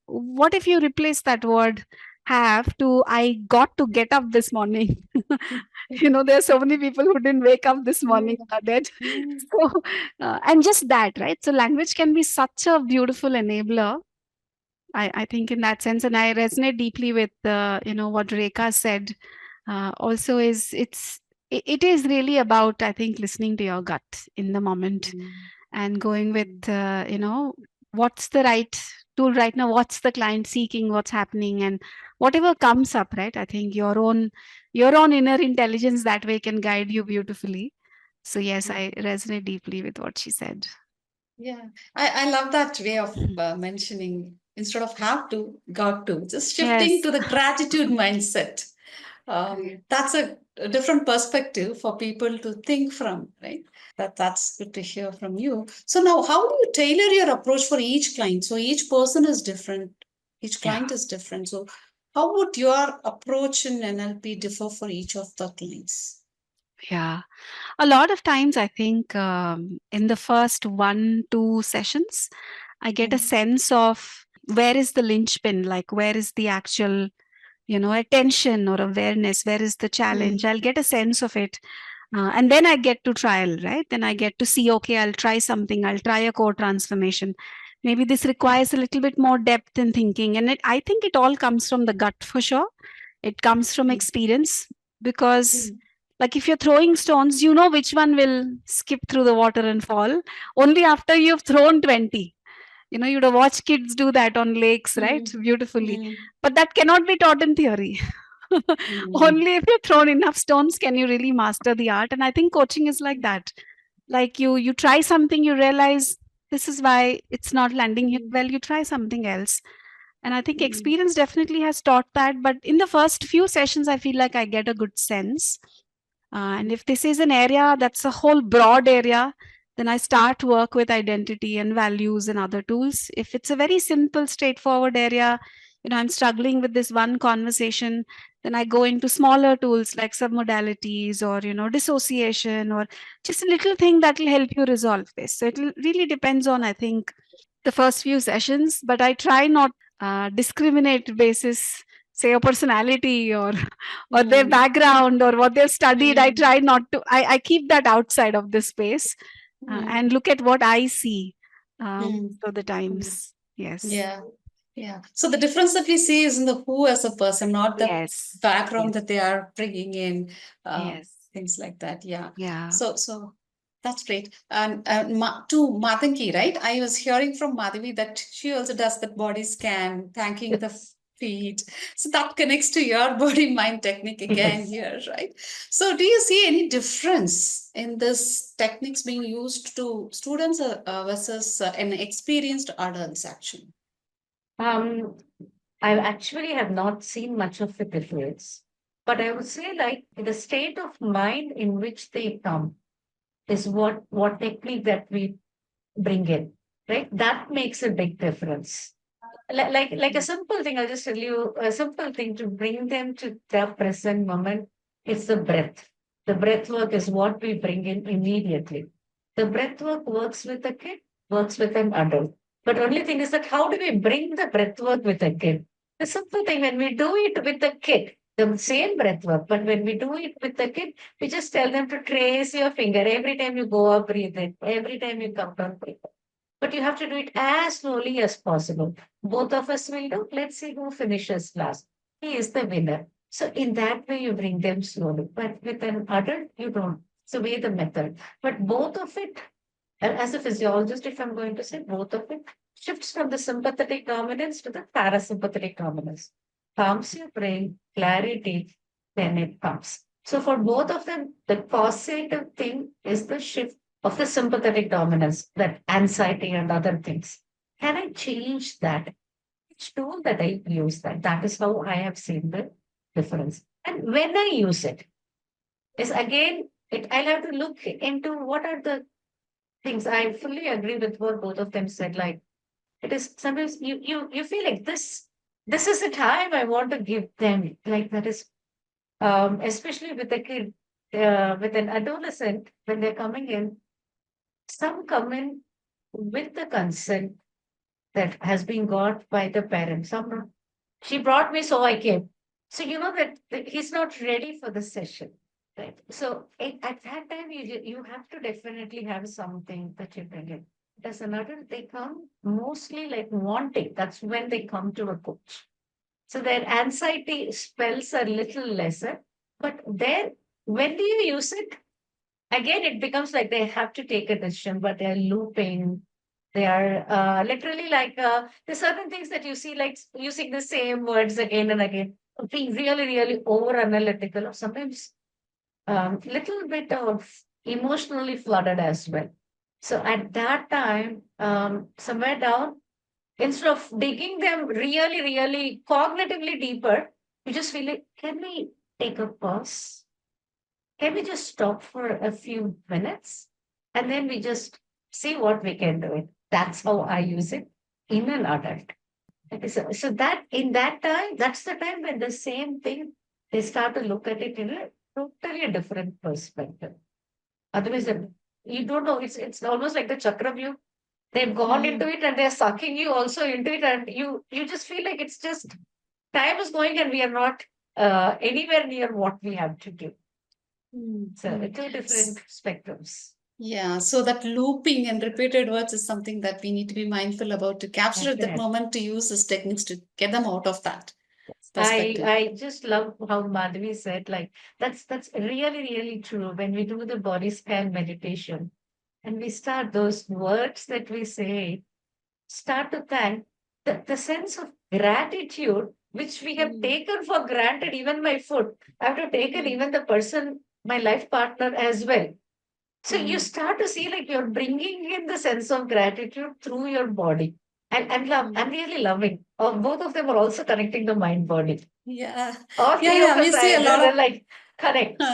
what if you replace that word have to I got to get up this morning? There are so many people who didn't wake up this morning and are dead. So, and just that, right? So language can be such a beautiful enabler. I think in that sense, and I resonate deeply with what Rekha said. Also, it is really about, I think, listening to your gut in the moment and going with what's the right tool right now, what's the client seeking, what's happening, and whatever comes up, right? I think your own inner intelligence that way can guide you beautifully. So yes, I resonate deeply with what she said. Yeah, I love that way of mentioning instead of have to, got to, just shifting Yes. to the gratitude mindset. That's a different perspective for people to think from, right? That's good to hear from you. So now, how do you tailor your approach for each client? So each person is different, each client is different. So how would your approach in NLP differ for each of the clients? Yeah. A lot of times, I think in the first 1-2 sessions, I get a sense of where is the linchpin, like where is the actual, attention or awareness, where is the challenge. I'll get a sense of it. And then I get to trial, right? Then I get to see, okay, I'll try something, I'll try a core transformation. Maybe this requires a little bit more depth in thinking. And I think it all comes from the gut for sure. It comes from experience because like if you're throwing stones, you know which one will skip through the water and fall only after you've thrown 20. You'd have watched kids do that on lakes, right? Beautifully. But that cannot be taught in theory. Only if you've thrown enough stones can you really master the art. And I think coaching is like that. Like you try something, you realize this is why it's not landing here. Well, you try something else. And I think experience definitely has taught that. But in the first few sessions, I feel like I get a good sense. And if this is an area that's a whole broad area, then I start work with identity and values and other tools. If it's a very simple, straightforward area, I'm struggling with this one conversation, then I go into smaller tools like submodalities or, dissociation or just a little thing that will help you resolve this. So it really depends on, I think, the first few sessions, but I try not discriminate basis, say a personality or their background or what they've studied. I try not to, I keep that outside of this space and look at what I see for the times. Yes. Yeah. Yeah. So the difference that we see is in the who as a person, not the Yes. background Yes. that they are bringing in, Yes. things like that. Yeah. Yeah. So that's great. And to Matanki, right? I was hearing from Madhavi that she also does that body scan, thanking the feet. So that connects to your body mind technique again here, right? So do you see any difference in this techniques being used to students versus an experienced adults actually? I actually have not seen much of it difference, but I would say like the state of mind in which they come is what technique that we bring in. right? That makes a big difference. Like a simple thing, I'll just tell you a simple thing to bring them to the present moment is the breath. The breath work is what we bring in immediately. The breath work works with a kid, works with an adult. But only thing is that how do we bring the breath work with a kid? The simple thing, when we do it with a kid, the same breath work, but when we do it with the kid, we just tell them to trace your finger. Every time you go up, breathe in. Every time you come down, breathe in. But you have to do it as slowly as possible. Both of us will do. Let's see who finishes last. He is the winner. So in that way, you bring them slowly. But with an adult, you don't. It's the way the method. But both of it, and as a physiologist, if I'm going to say both of it, shifts from the sympathetic dominance to the parasympathetic dominance. Calms your brain, clarity, then it comes. So for both of them, the causative thing is the shift of the sympathetic dominance, that anxiety and other things. Can I change that? Which tool that I use that? That is how I have seen the difference. And when I use it, is again, I'll have to look into what are the things. I fully agree with what both of them said. Like it is sometimes you feel like this is the time I want to give them. Like that is especially with a kid, with an adolescent when they're coming in. Some come in with the consent that has been got by the parents. Some not. She brought me, so I came. So you know that he's not ready for the session, right? So at that time, you have to definitely have something that you bring in. As an adult, they come mostly like wanting. That's when they come to a coach. So their anxiety spells are little lesser. But there, when do you use it? Again, it becomes like they have to take a decision, but they're looping. They are literally like there's certain things that you see, like using the same words again and again, being really, really over analytical, or sometimes little bit of emotionally flooded as well. So at that time, somewhere down, instead of digging them really, really cognitively deeper, you just feel like, can we take a pause? Can we just stop for a few minutes and then we just see what we can do it? That's how I use it in an adult. Okay, so that in that time, that's the time when the same thing, they start to look at it in a totally different perspective. Otherwise, you don't know, it's almost like the chakra view. They've gone into it and they're sucking you also into it, and you just feel like it's just time is going and we are not anywhere near what we have to do. So two different spectrums. Yeah, so that looping and repeated words is something that we need to be mindful about to capture at that moment, to use these techniques to get them out of that perspective. I just love how Madhavi said, like that's really, really true. When we do the body scan meditation and we start those words that we say, start to thank the sense of gratitude which we have taken for granted, even my food. I have taken even the person, my life partner as well. So you start to see like you're bringing in the sense of gratitude through your body. And I'm really loving. Both of them are also connecting the mind body. Yeah. All three of We us see a lot of like connects.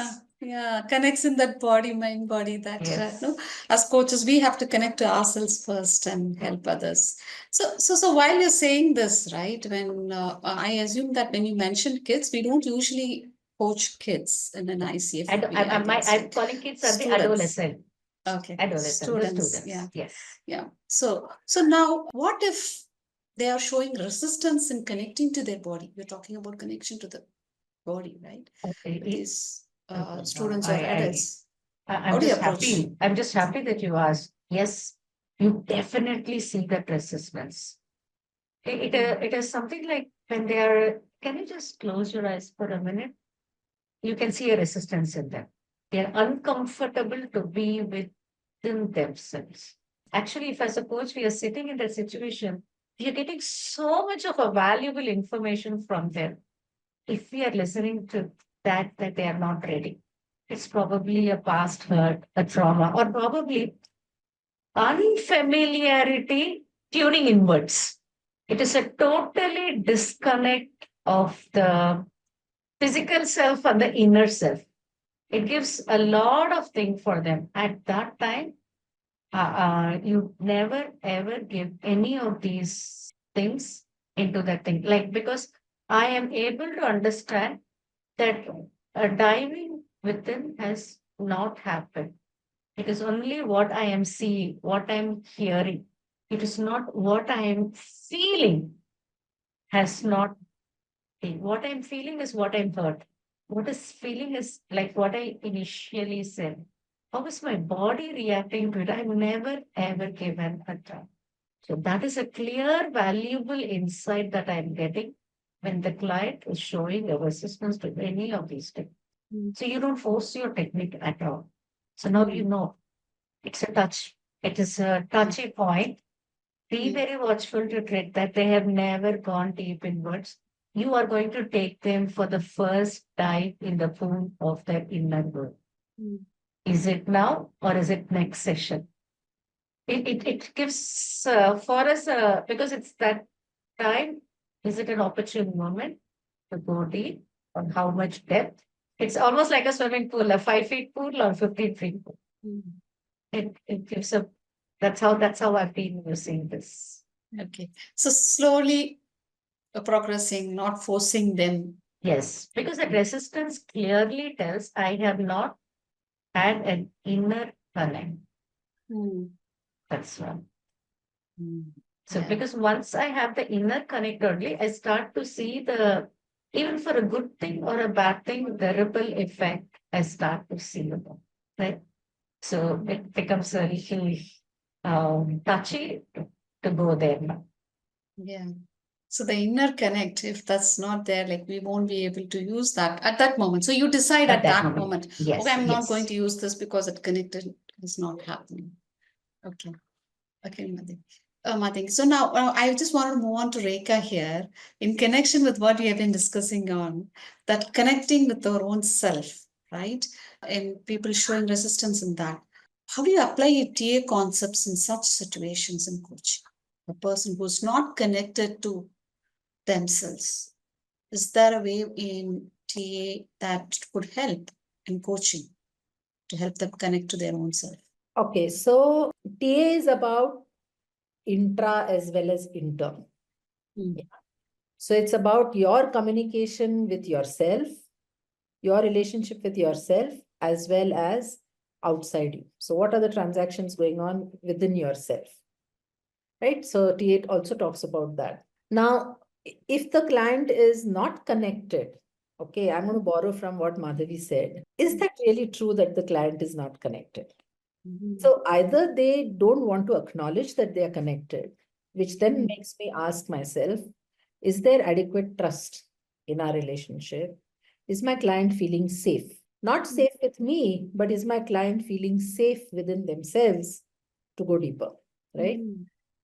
yeah, connects in that body, mind, body. That Yes. no, as coaches, we have to connect to ourselves first and help others. So while you're saying this, right? When I assume that when you mention kids, we don't usually coach kids in an ICF. I'm calling kids are the adolescent. Okay. Adolescent, the students. Yeah. Yes. Yeah. So now what if they are showing resistance in connecting to their body? We're talking about connection to the body, right? Okay. These students or adults. I'm just happy. I'm just happy that you asked. Yes, you definitely see that resistance. It is something like when they are. Can you just close your eyes for a minute? You can see a resistance in them. They are uncomfortable to be within themselves. Actually, if as a coach we are sitting in that situation, we are getting so much of a valuable information from them. If we are listening to that they are not ready, it's probably a past hurt, a trauma, or probably unfamiliarity tuning inwards. It is a totally disconnect of the physical self and the inner self. It gives a lot of things for them. At that time, you never ever give any of these things into that thing. Like, because I am able to understand that diving within has not happened. It is only what I am seeing, what I am hearing. It is not what I am feeling has not been. What I'm feeling is what I'm heard. What is feeling is like what I initially said. How is my body reacting to it? I've never ever given a try. So that is a clear, valuable insight that I'm getting when the client is showing a resistance to any of these things. So you don't force your technique at all. So now you know it's a touch. It is a touchy point. Be very watchful to treat that they have never gone deep inwards. You are going to take them for the first dive in the pool of their inner world. Is it now or is it next session? It gives for us, because it's that time, is it an opportune moment to go deep on how much depth? It's almost like a swimming pool, a 5 feet pool or 15 feet pool. It gives a, that's how I've been using this. Okay. So slowly progressing, not forcing them. Yes, because the resistance clearly tells I have not had an inner connect. That's one. So Yeah. because once I have the inner connect only, I start to see the, even for a good thing or a bad thing, the ripple effect, I start to see them, right? So it becomes a little touchy to go there now. Yeah. So the inner connect, if that's not there, like we won't be able to use that at that moment. So you decide at that moment, Yes, okay, I'm not yes. going to use this because it connected is not happening. Okay. Okay, Madhi. Madhi. So now I just want to move on to Rekha here in connection with what we have been discussing on that connecting with our own self, right? And people showing resistance in that. How do you apply TA concepts in such situations in coaching? A person who's not connected to themselves. Is there a way in TA that could help in coaching to help them connect to their own self? Okay, so TA is about intra as well as inter. Yeah. So it's about your communication with yourself, your relationship with yourself, as well as outside you. So what are the transactions going on within yourself? Right? So TA also talks about that. Now, if the client is not connected, okay, I'm going to borrow from what Madhavi said. Is that really true that the client is not connected? So either they don't want to acknowledge that they are connected, which then makes me ask myself, is there adequate trust in our relationship? Is my client feeling safe? Not safe with me, but is my client feeling safe within themselves to go deeper, right?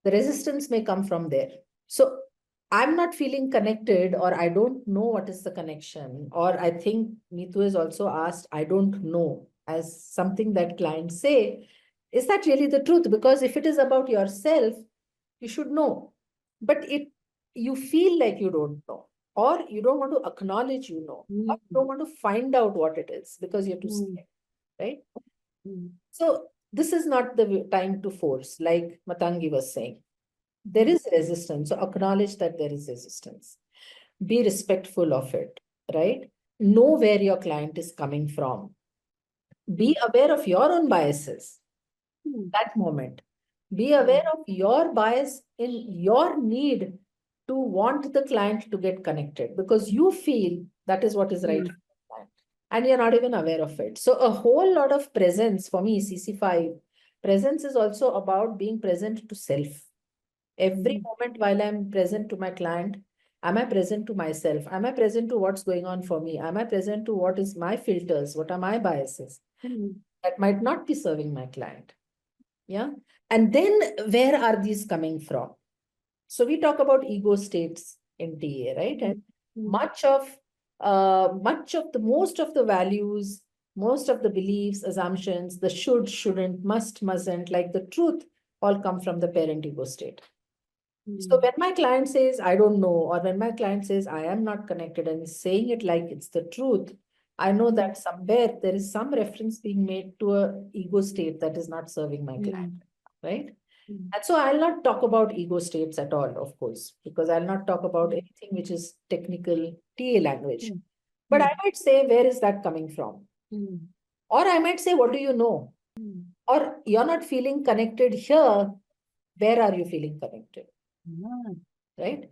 The resistance may come from there. So I'm not feeling connected, or I don't know what is the connection, or I think Neetu has also asked, I don't know, as something that clients say. Is that really the truth? Because if it is about yourself, you should know. But you feel like you don't know, or you don't want to acknowledge you know, or you don't want to find out what it is because you're too scared, right? So this is not the time to force, like Matangi was saying. There is resistance, so acknowledge that there is resistance. Be respectful of it, right? Know where your client is coming from. Be aware of your own biases. That moment. Be aware of your bias in your need to want the client to get connected because you feel that is what is right for the client. And you're not even aware of it. So a whole lot of presence for me, CC5, presence is also about being present to self. Every moment while I'm present to my client, am I present to myself? Am I present to what's going on for me? Am I present to what is my filters? What are my biases? That might not be serving my client. Yeah. And then where are these coming from? So we talk about ego states in TA, right? And most of the values, most of the beliefs, assumptions, the should, shouldn't, must, mustn't, like the truth, all come from the parent ego state. So when my client says, I don't know, or when my client says, I am not connected and is saying it like it's the truth, I know that somewhere there is some reference being made to a ego state that is not serving my client. right? Mm. And so I'll not talk about ego states at all, of course, because I'll not talk about anything which is technical TA language. Mm. But Mm. I might say, where is that coming from? Mm. Or I might say, what do you know? Mm. Or you're not feeling connected here. Where are you feeling connected? Mm. Right?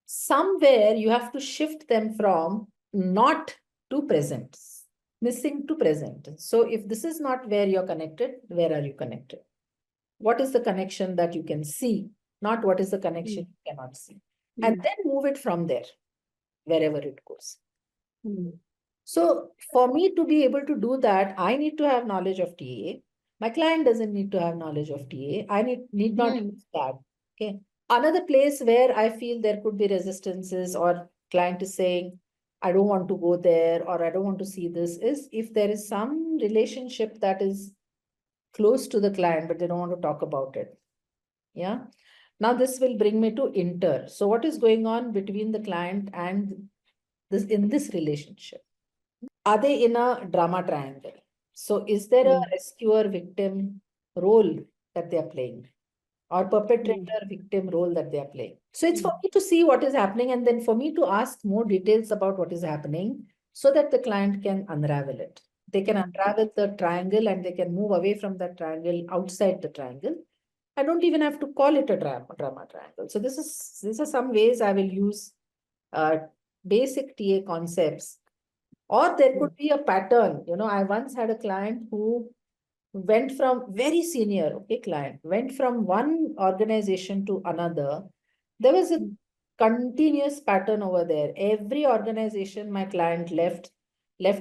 Somewhere you have to shift them from not to present, missing to present. So if this is not where you're connected, where are you connected? What is the connection that you can see, not what is the connection you cannot see? And then move it from there, wherever it goes. Mm. So for me to be able to do that, I need to have knowledge of TA. My client doesn't need to have knowledge of TA. I need not use that. Okay. Another place where I feel there could be resistances or client is saying, I don't want to go there or I don't want to see this is if there is some relationship that is close to the client, but they don't want to talk about it. Yeah. Now this will bring me to inter. So what is going on between the client and this in this relationship? Are they in a drama triangle? So is there a rescuer victim role that they are playing? Or perpetrator victim role that they are playing? So it's for me to see what is happening and then for me to ask more details about what is happening so that the client can unravel it. They can unravel the triangle and they can move away from that triangle outside the triangle. I don't even have to call it a drama triangle. So these are some ways I will use basic TA concepts. Or there could be a pattern. You know, I once had a client who went from very senior, okay, client, went from one organization to another. There was a continuous pattern over there. Every organization my client left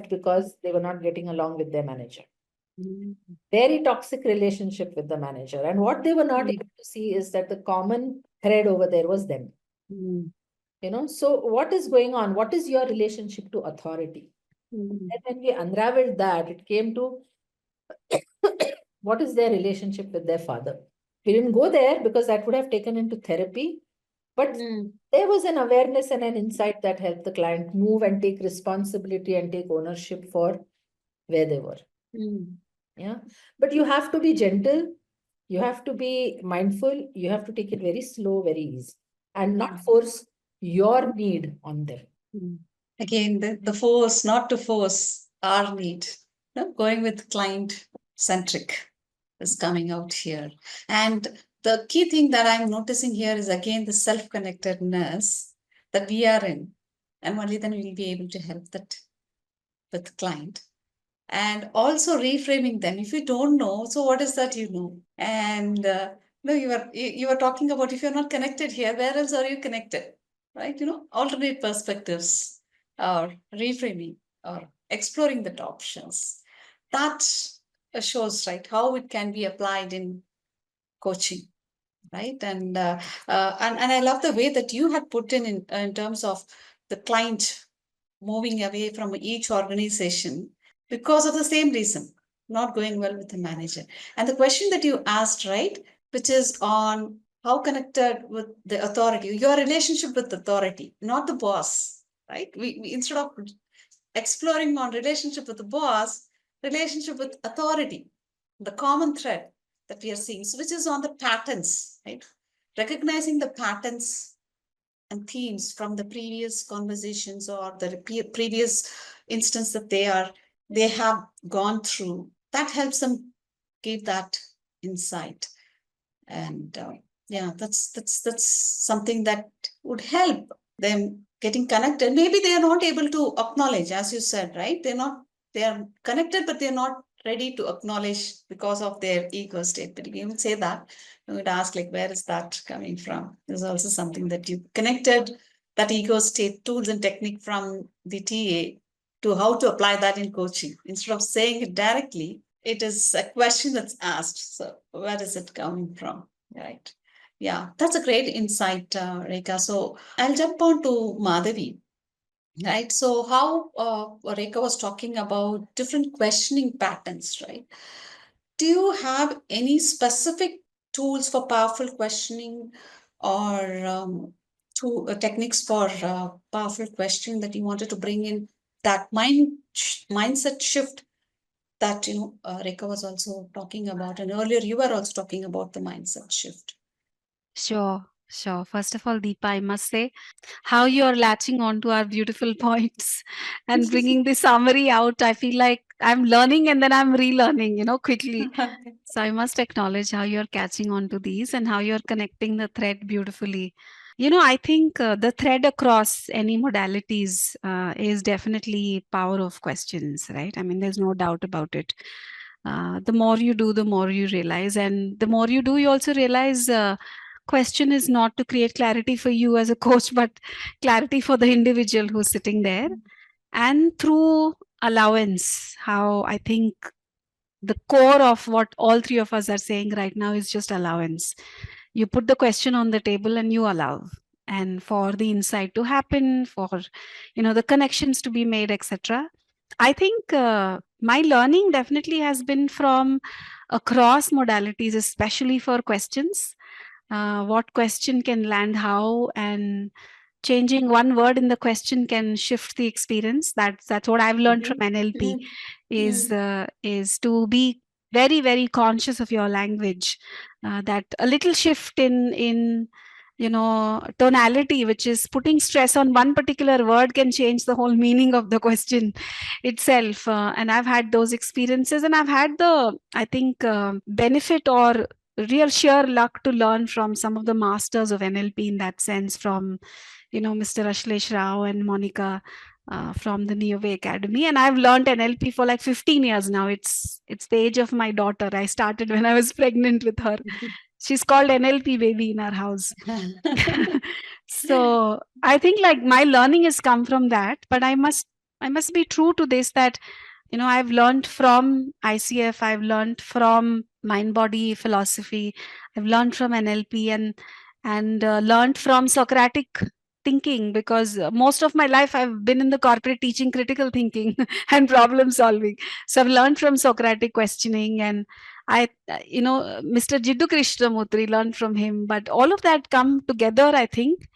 because they were not getting along with their manager. Very toxic relationship with the manager. And what they were not able to see is that the common thread over there was them. You know, so what is going on? What is your relationship to authority? And when we unraveled that, it came to what is their relationship with their father. We didn't go there because that would have taken into therapy. But there was an awareness and an insight that helped the client move and take responsibility and take ownership for where they were. Yeah. But you have to be gentle. You have to be mindful. You have to take it very slow, very easy, and not force your need on them. Again, the force, not to force our need, going with client centric is coming out here. And the key thing that I'm noticing here is again the self-connectedness that we are in. And only then we'll be able to help that with the client. And also reframing them. If you don't know, so what is that you know? And no, you were talking about if you're not connected here, where else are you connected? Right? You know, alternate perspectives or reframing or exploring the options. That shows, right, how it can be applied in coaching, right? And I love the way that you had put in terms of the client moving away from each organization because of the same reason, not going well with the manager. And the question that you asked, right, which is on how connected with the authority, your relationship with authority, not the boss, right? We instead of exploring on relationship with the boss, relationship with authority, the common thread that we are seeing, which is on the patterns, right? Recognizing the patterns and themes from the previous conversations or the previous instance that they have gone through, that helps them give that insight. And yeah, that's something that would help them getting connected. Maybe they are not able to acknowledge, as you said, right? They are connected, but they're not ready to acknowledge because of their ego state. But we would say that, we would ask, like, where is that coming from? There's also something that you connected that ego state tools and technique from the TA to how to apply that in coaching. Instead of saying it directly, it is a question that's asked. So where is it coming from? Right. Yeah, that's a great insight, Rekha. So I'll jump on to Madhavi. Right. So how Rekha was talking about different questioning patterns, right? Do you have any specific tools for powerful questioning or techniques for powerful questioning that you wanted to bring in that mindset shift that, Rekha was also talking about, and earlier you were also talking about the mindset shift. Sure, sure. First of all, Deepa, I must say how you're latching on to our beautiful points and bringing the summary out. I feel like I'm learning and then I'm relearning, quickly. So I must acknowledge how you're catching on to these and how you're connecting the thread beautifully. I think the thread across any modalities is definitely power of questions, right? I mean, there's no doubt about it. The more you do, the more you realize, and the more you do, you also realize question is not to create clarity for you as a coach, but clarity for the individual who's sitting there. And through allowance, how I think the core of what all three of us are saying right now is just allowance. You put the question on the table and you allow, and for the insight to happen, for the connections to be made, etc. I think my learning definitely has been from across modalities, especially for questions. What question can land how, and changing one word in the question can shift the experience. That's what I've learned from NLP, is to be very, very conscious of your language. That a little shift in tonality, which is putting stress on one particular word, can change the whole meaning of the question itself. And I've had those experiences, and I've had the, I think, benefit or real sheer luck to learn from some of the masters of NLP in that sense, from Mr. Ashlesh Rao and Monica from the Neoway Academy. And I've learned NLP for like 15 years now. It's the age of my daughter. I started when I was pregnant with her. She's called NLP baby in our house. So I think like my learning has come from that, but I must be true to this, that I've learned from ICF, I've learned from mind body philosophy, I've learned from NLP, and learned from Socratic thinking, because most of my life I've been in the corporate teaching critical thinking and problem solving. So I've learned from Socratic questioning, and Mr. Jiddu Krishnamurthy, learned from him. But all of that come together, I think,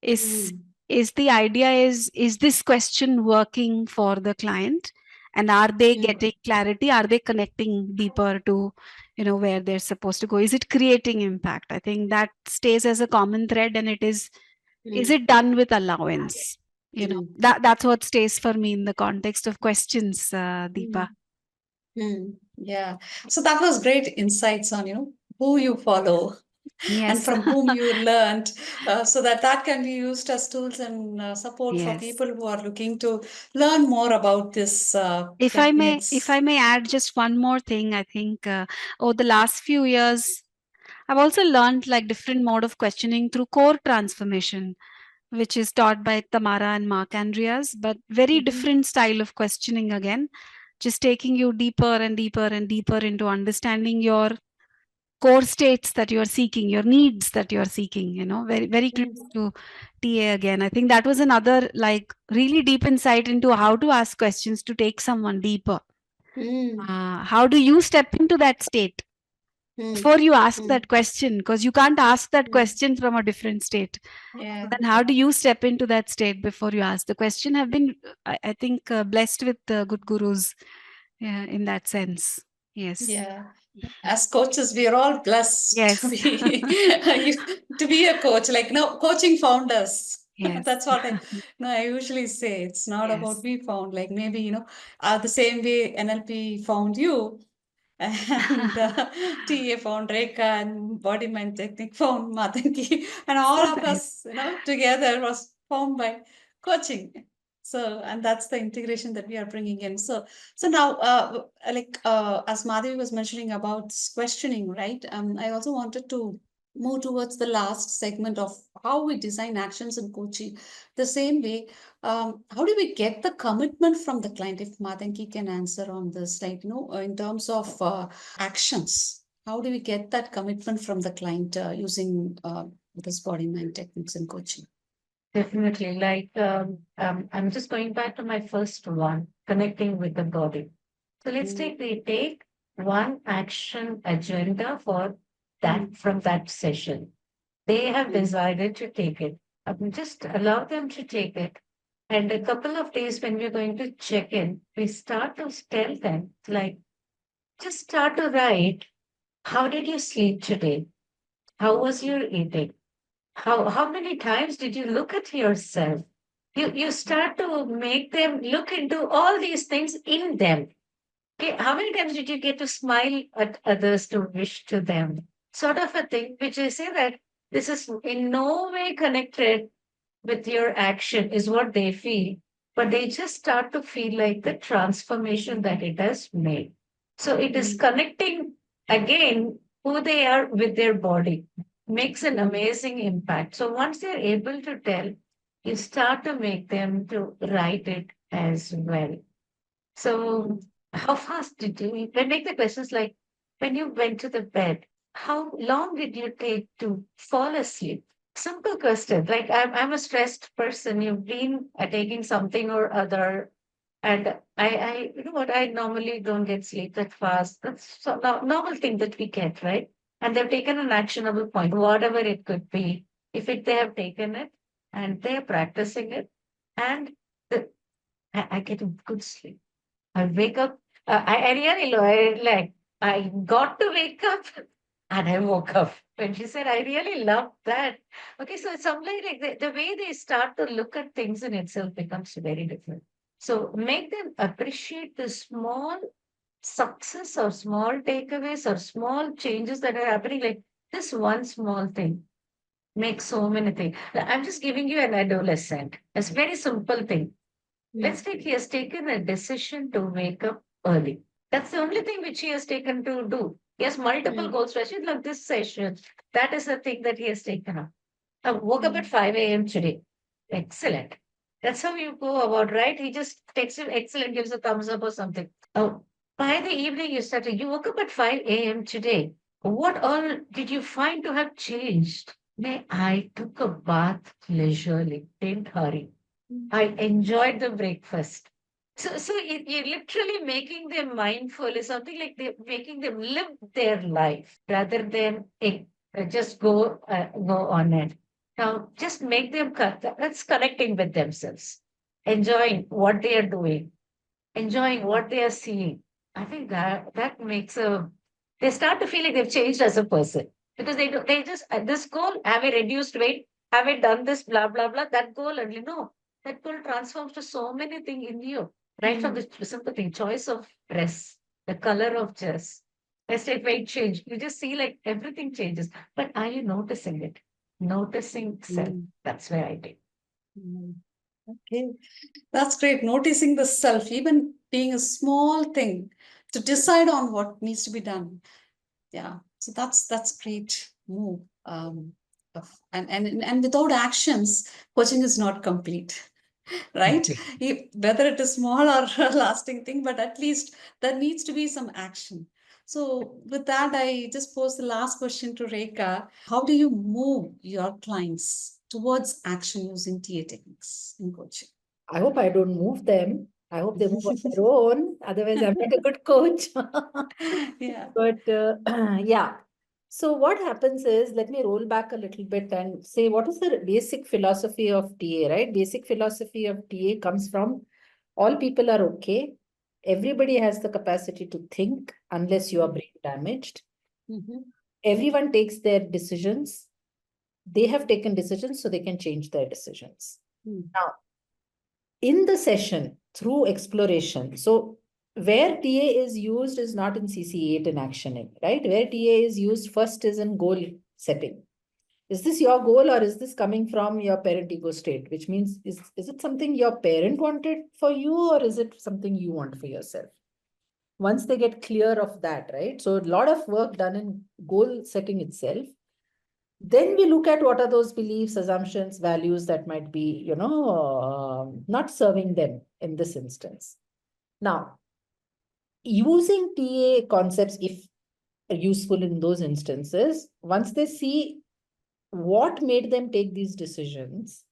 is the idea is this question working for the client, and are they getting clarity, are they connecting deeper to where they're supposed to go, is it creating impact? I think that stays as a common thread, and it is it done with allowance? That's what stays for me in the context of questions, Deepa. Yeah, so that was great insights on who you follow. Yes. And from whom you learned, so that can be used as tools and support for people who are looking to learn more about this techniques. If I may add just one more thing, I think over the last few years, I've also learned like different mode of questioning through core transformation, which is taught by Tamara and Mark Andreas, but very different style of questioning again, just taking you deeper and deeper and deeper into understanding your core states that you're seeking, your needs that you're seeking, very, very close to TA again. I think that was another like really deep insight into how to ask questions to take someone deeper. How do you step into that state before you ask that question? Because you can't ask that question from a different state. Yeah. Then how do you step into that state before you ask the question? Have been, I think, blessed with good gurus in that sense. Yes. Yeah. As coaches, we are all blessed Yes. to be a coach. Like, coaching found us. Yes. That's what I usually say. It's not about we found, like maybe, the same way NLP found you, and TA found Rekha, and body mind technique found Matanki, and all of us, together was formed by coaching. So, and that's the integration that we are bringing in. So now, as Madhavi was mentioning about questioning, right? I also wanted to move towards the last segment of how we design actions in coaching. The same way, how do we get the commitment from the client? If Madanki can answer on this, like, in terms of actions, how do we get that commitment from the client using this body mind techniques in coaching? Definitely. Like, I'm just going back to my first one, connecting with the body. So let's take one action agenda for that from that session. They have decided to take it. Just allow them to take it And a couple of days when we're going to check in, we start to tell them, like, just start to write, how did you sleep today? How was your eating? How many times did you look at yourself? You start to make them look into all these things in them. Okay, how many times did you get to smile at others to wish to them? Sort of a thing, which I say that this is in no way connected with your action, is what they feel, but they just start to feel like the transformation that it has made. So it is connecting again who they are with their body, makes an amazing impact. So once they're able to tell, you start to make them to write it as well. So how fast did you, when make the questions like, when you went to the bed, how long did you take to fall asleep? Simple question. Like I'm a stressed person. You've been taking something or other, and you know what? I normally don't get sleep that fast. That's so normal thing that we get, right? And they've taken an actionable point, whatever it could be. If they have taken it and they're practicing it, and the, I get a good sleep. I wake up. I really like. I got to wake up, and I woke up. When she said, "I really love that." Okay, so it's something like the way they start to look at things in itself becomes very different. So make them appreciate the small success or small takeaways or small changes that are happening. Like this one small thing makes so many things. I'm just giving you an adolescent. It's a very simple thing. Let's take he has taken a decision to wake up early. That's the only thing which he has taken to do. He has multiple goals, especially like this session. That is the thing that he has taken up. I woke up at 5 a.m. today. Excellent. That's how you go about, right? He just takes it excellent, gives a thumbs up or something. Oh, by the evening you started, you woke up at 5 a.m. today. What all did you find to have changed? I took a bath leisurely, didn't hurry. I enjoyed the breakfast. So you're literally making them mindful is something like they're making them live their life rather than just go on it. Now, just make them that's connecting with themselves, enjoying what they are doing, enjoying what they are seeing. I think that makes they start to feel like they've changed as a person because they just this goal, have I reduced weight, have I done this, blah blah blah, that goal, and that goal transforms to so many things in you, right? From the simple thing, choice of dress, the color of dress, estate weight change, you just see like everything changes, but are you noticing it? Noticing self, that's where I did. Okay, that's great. Noticing the self, even being a small thing to decide on what needs to be done. Yeah, so that's great move. And without actions, coaching is not complete, right? Whether it is small or a lasting thing, but at least there needs to be some action. So with that, I just pose the last question to Rekha. How do you move your clients towards action using TA techniques in coaching? I hope I don't move them. I hope they move on their own. Otherwise, I'm not a good coach. Yeah. But yeah. So what happens is, let me roll back a little bit and say, what is the basic philosophy of TA, right? Basic philosophy of TA comes from all people are okay. Everybody has the capacity to think unless you are brain damaged. Everyone takes their decisions. They have taken decisions, so they can change their decisions. Now, in the session, through exploration, so where TA is used is not in CC8 in actioning, right? Where TA is used first is in goal setting. Is this your goal or is this coming from your parent ego state? Which means, is it something your parent wanted for you or is it something you want for yourself? Once they get clear of that, right? So a lot of work done in goal setting itself. Then we look at what are those beliefs, assumptions, values that might be, not serving them in this instance. Now, using TA concepts, if useful in those instances, once they see what made them take these decisions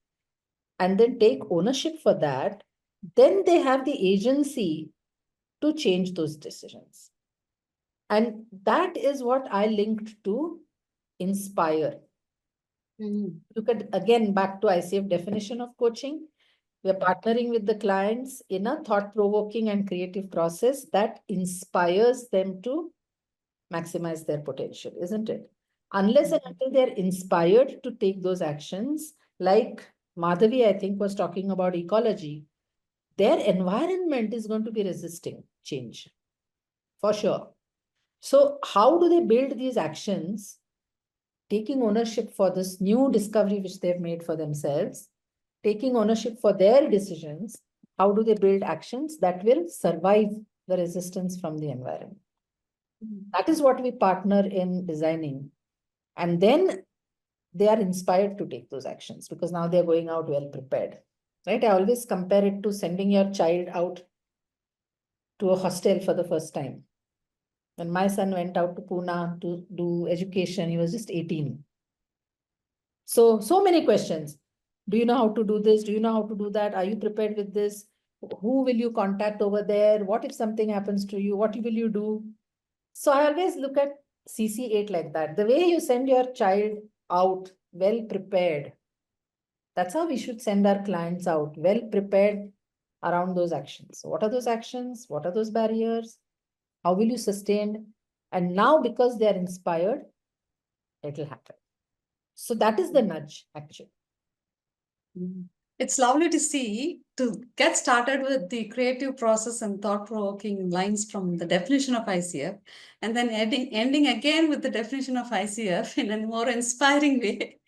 and then take ownership for that, then they have the agency to change those decisions. And that is what I linked to inspire. Look at, again, back to ICF definition of coaching. We are partnering with the clients in a thought-provoking and creative process that inspires them to maximize their potential, isn't it? Unless and until they're inspired to take those actions, like Madhavi, I think, was talking about ecology, their environment is going to be resisting change, for sure. So how do they build these actions, taking ownership for this new discovery which they've made for themselves, taking ownership for their decisions? How do they build actions that will survive the resistance from the environment? That is what we partner in designing. And then they are inspired to take those actions because now they're going out well prepared, right? I always compare it to sending your child out to a hostel for the first time. When my son went out to Pune to do education, he was just 18. So many questions. Do you know how to do this? Do you know how to do that? Are you prepared with this? Who will you contact over there? What if something happens to you? What will you do? So I always look at CC8 like that. The way you send your child out well prepared, that's how we should send our clients out, well prepared around those actions. So what are those actions? What are those barriers? How will you sustain? And now, because they are inspired, it will happen. So that is the nudge, actually. It's lovely to see, to get started with the creative process and thought-provoking lines from the definition of ICF, and then ending again with the definition of ICF in a more inspiring way,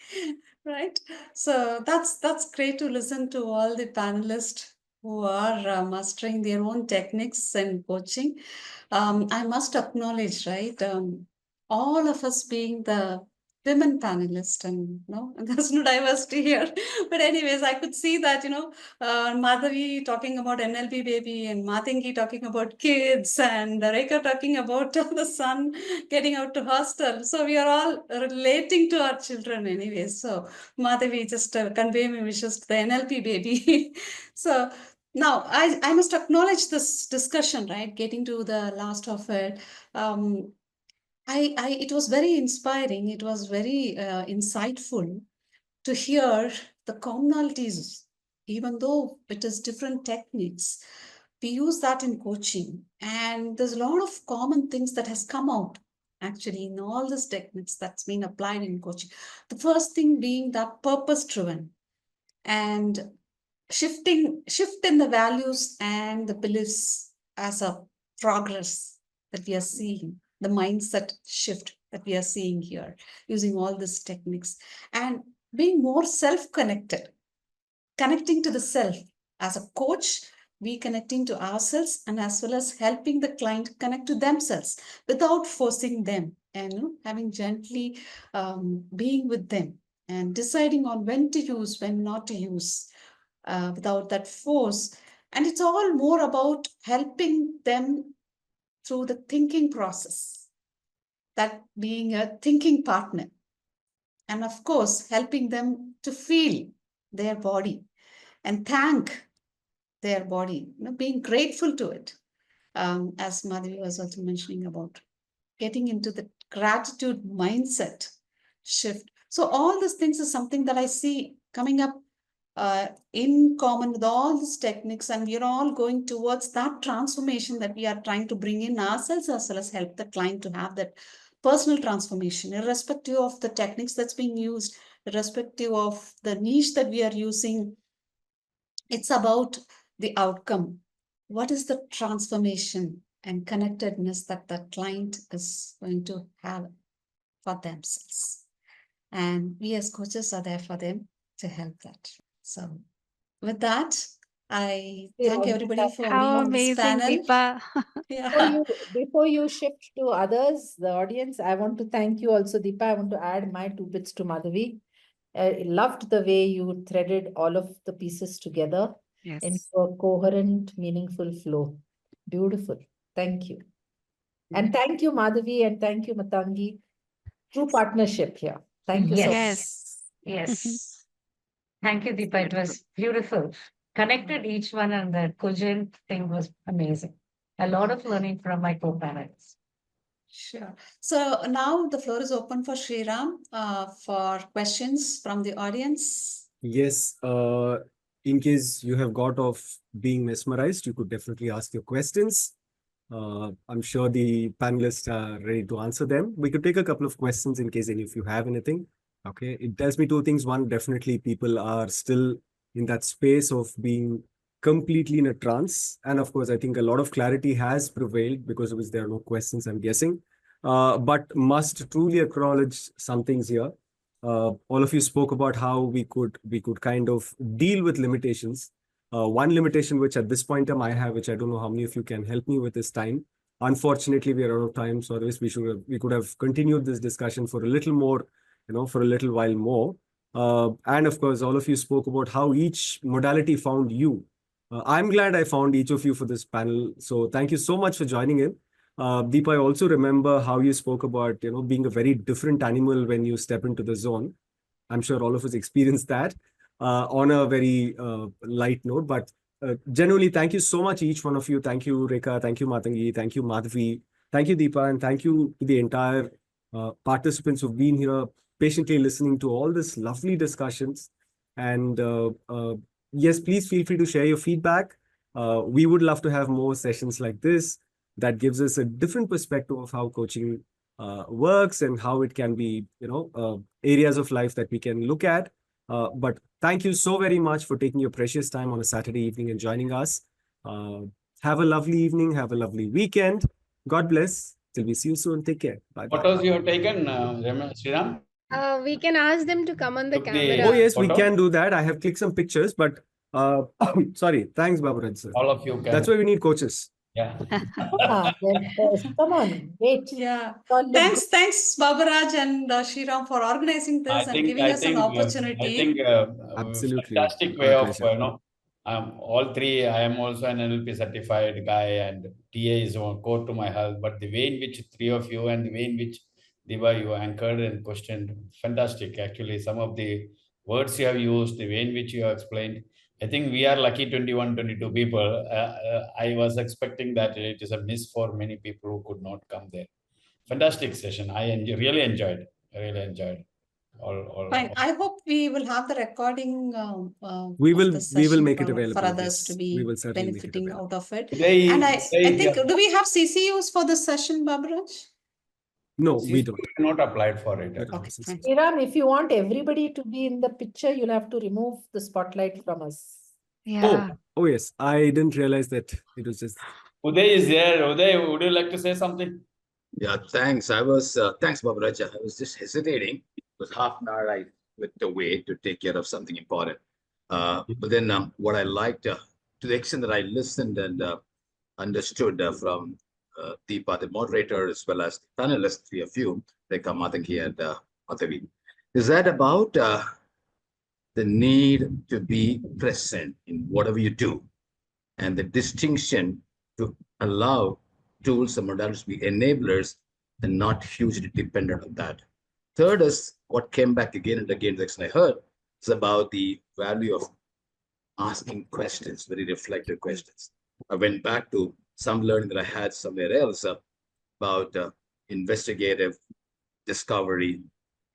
right? So that's great to listen to all the panelists who are mastering their own techniques and coaching. I must acknowledge, right, all of us being the women panelists, and there's no diversity here. But anyways, I could see that, Madhavi talking about NLP baby, and Matangi talking about kids, and Rekha talking about the son getting out to hostel. So we are all relating to our children anyways. So Madhavi, just convey my wishes to the NLP baby. So now I must acknowledge this discussion, right? Getting to the last of it. It was very inspiring. It was very insightful to hear the commonalities, even though it is different techniques. We use that in coaching, and there's a lot of common things that has come out actually in all these techniques that's been applied in coaching. The first thing being that purpose-driven and shift in the values and the beliefs as a progress that we are seeing, the mindset shift that we are seeing here using all these techniques, and being more self-connected, connecting to the self. As a coach, we connecting to ourselves, and as well as helping the client connect to themselves without forcing them, and having gently being with them and deciding on when to use, when not to use, without that force. And it's all more about helping them through the thinking process, that being a thinking partner. And of course, helping them to feel their body and thank their body, being grateful to it. As Madhavi was also mentioning about getting into the gratitude mindset shift. So all these things is something that I see coming up in common with all these techniques, and we are all going towards that transformation that we are trying to bring in ourselves, as well as help the client to have that personal transformation, irrespective of the techniques that's being used, irrespective of the niche that we are using. It's about the outcome. What is the transformation and connectedness that the client is going to have for themselves? And we as coaches are there for them to help that. So with that, I thank everybody for being How on this amazing, panel. Deepa. Yeah. Before you shift to others, the audience, I want to thank you also, Deepa. I want to add my 2 bits to Madhavi. I loved the way you threaded all of the pieces together Yes. into a coherent, meaningful flow. Beautiful. Thank you. And thank you, Madhavi, and thank you, Matangi. True partnership here. Thank you so much. Yes. Yes. Thank you, Deepa. It was beautiful. Connected each one, and the cogent thing was amazing. A lot of learning from my co-panelists. Sure. So now the floor is open for Sriram for questions from the audience. Yes, in case you have got off being mesmerized, you could definitely ask your questions. I'm sure the panelists are ready to answer them. We could take a couple of questions in case any of you have anything. Okay, it tells me two things. One, definitely people are still in that space of being completely in a trance. And of course, I think a lot of clarity has prevailed because of which there are no questions, I'm guessing. But must truly acknowledge some things here. All of you spoke about how we could kind of deal with limitations. One limitation which at this point in time I have, which I don't know how many of you can help me with, is time. Unfortunately, we are out of time, so otherwise we could have continued this discussion for a little more, for a little while more. And of course, all of you spoke about how each modality found you. I'm glad I found each of you for this panel. So thank you so much for joining in. Deepa, I also remember how you spoke about, being a very different animal when you step into the zone. I'm sure all of us experienced that on a very light note. But generally, thank you so much, each one of you. Thank you, Rekha. Thank you, Matangi. Thank you, Madhavi. Thank you, Deepa. And thank you to the entire participants who've been here patiently listening to all this lovely discussions. And yes, please feel free to share your feedback. We would love to have more sessions like this that gives us a different perspective of how coaching works and how it can be, areas of life that we can look at. But thank you so very much for taking your precious time on a Saturday evening and joining us. Have a lovely evening. Have a lovely weekend. God bless. Till we see you soon. Take care. Bye-bye. Photos you have taken, Sriram? We can ask them to come on the Took the- camera. Oh, yes, we Photo? can do that. I have clicked some pictures, but sorry. Thanks, Baburaj sir. All of you can. That's why we need coaches. Yeah. Come on, wait. Yeah. All look Thanks, Baburaj and Shriram for organizing this and giving us an I opportunity. think Absolutely. fantastic Our way of, pleasure. all three. I am also an NLP certified guy, and TA is core to my health. But the way in which three of you and the way in which Diva you anchored and questioned, fantastic. Actually, some of the words you have used, the way in which you have explained, I think we are lucky 21, 22 people. I was expecting that it is a miss for many people who could not come there. Fantastic session. I really enjoyed. I really enjoyed. Fine. I hope we will have the recording We of will the session make it for available. others to Yes. be We will certainly make it benefiting available. out of it. Today, And I today think, do we have CCUs for this session, Baburaj? No, we don't. not applied for it. We don't have Okay, CCs. fine. Sriram, if you want everybody to be in the picture, you'll have to remove the spotlight from us. Yeah. Oh, yes. I didn't realize that it was just. Uday is there. Uday, would you like to say something? Yeah, thanks. Thanks, Baburaj. I was just hesitating. It was half an hour I went away to take care of something important. But then what I liked, to the extent that I listened and understood from Deepa, the moderator, as well as the panelists, three of you, Rekha, Matangi, and Madhavi, is that about the need to be present in whatever you do and the distinction to allow tools and modalities to be enablers and not hugely dependent on that. Third is what came back again and again, the I heard, is about the value of asking questions, very reflective questions. I went back to some learning that I had somewhere else about investigative discovery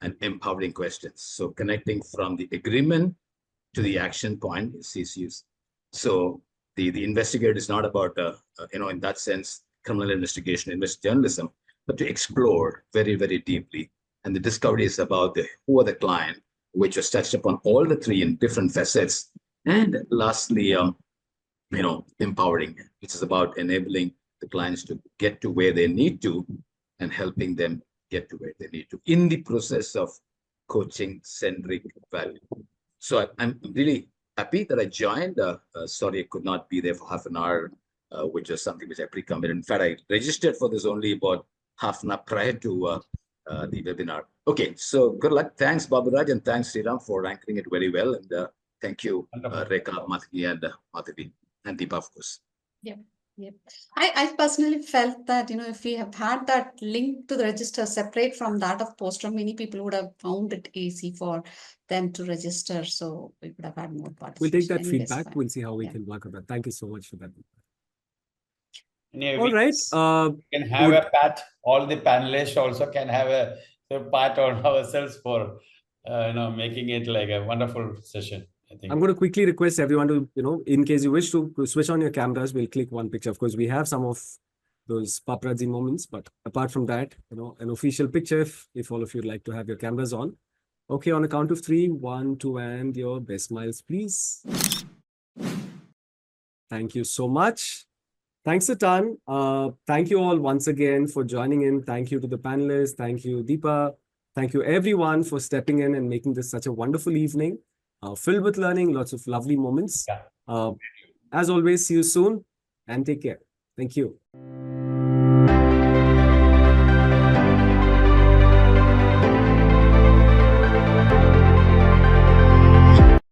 and empowering questions. So connecting from the agreement to the action point is CCUs. So the investigator is not about, in that sense, criminal investigation, investigative journalism, but to explore very, very deeply. And the discovery is about who are the client, which was touched upon all the three in different facets. And lastly, empowering, which is about enabling the clients to get to where they need to and helping them get to where they need to in the process of coaching-centric value. So I'm really happy that I joined. Sorry, I could not be there for half an hour, which was something which I pre-committed. In fact, I registered for this only about half an hour prior to the webinar. Okay, so good luck. Thanks, Baburaj, and thanks, Sriram, for anchoring it very well. And thank you, Rekha, Matangi, and Madhavi, and Deepa, of course. Yep. I personally felt that, if we have had that link to the register separate from that of poster, many people would have found it easy for them to register. So we would have had more participation. We'll take that Anyways, feedback. fine. We'll see how we can work on that. Thank you so much for that. Anyway, All right. we can have a pat. All the panelists also can have a pat on ourselves for making it like a wonderful session. I think. I'm going to quickly request everyone to, in case you wish to switch on your cameras, we'll click one picture. Of course, we have some of those paparazzi moments, but apart from that, an official picture if all of you would like to have your cameras on. Okay, on a count of 3, 1, 2, and your best smiles, please. Thank you so much. Thanks a ton. Thank you all once again for joining in. Thank you to the panelists. Thank you, Deepa. Thank you everyone for stepping in and making this such a wonderful evening, filled with learning, lots of lovely moments. Yeah. As always, see you soon and take care. Thank you.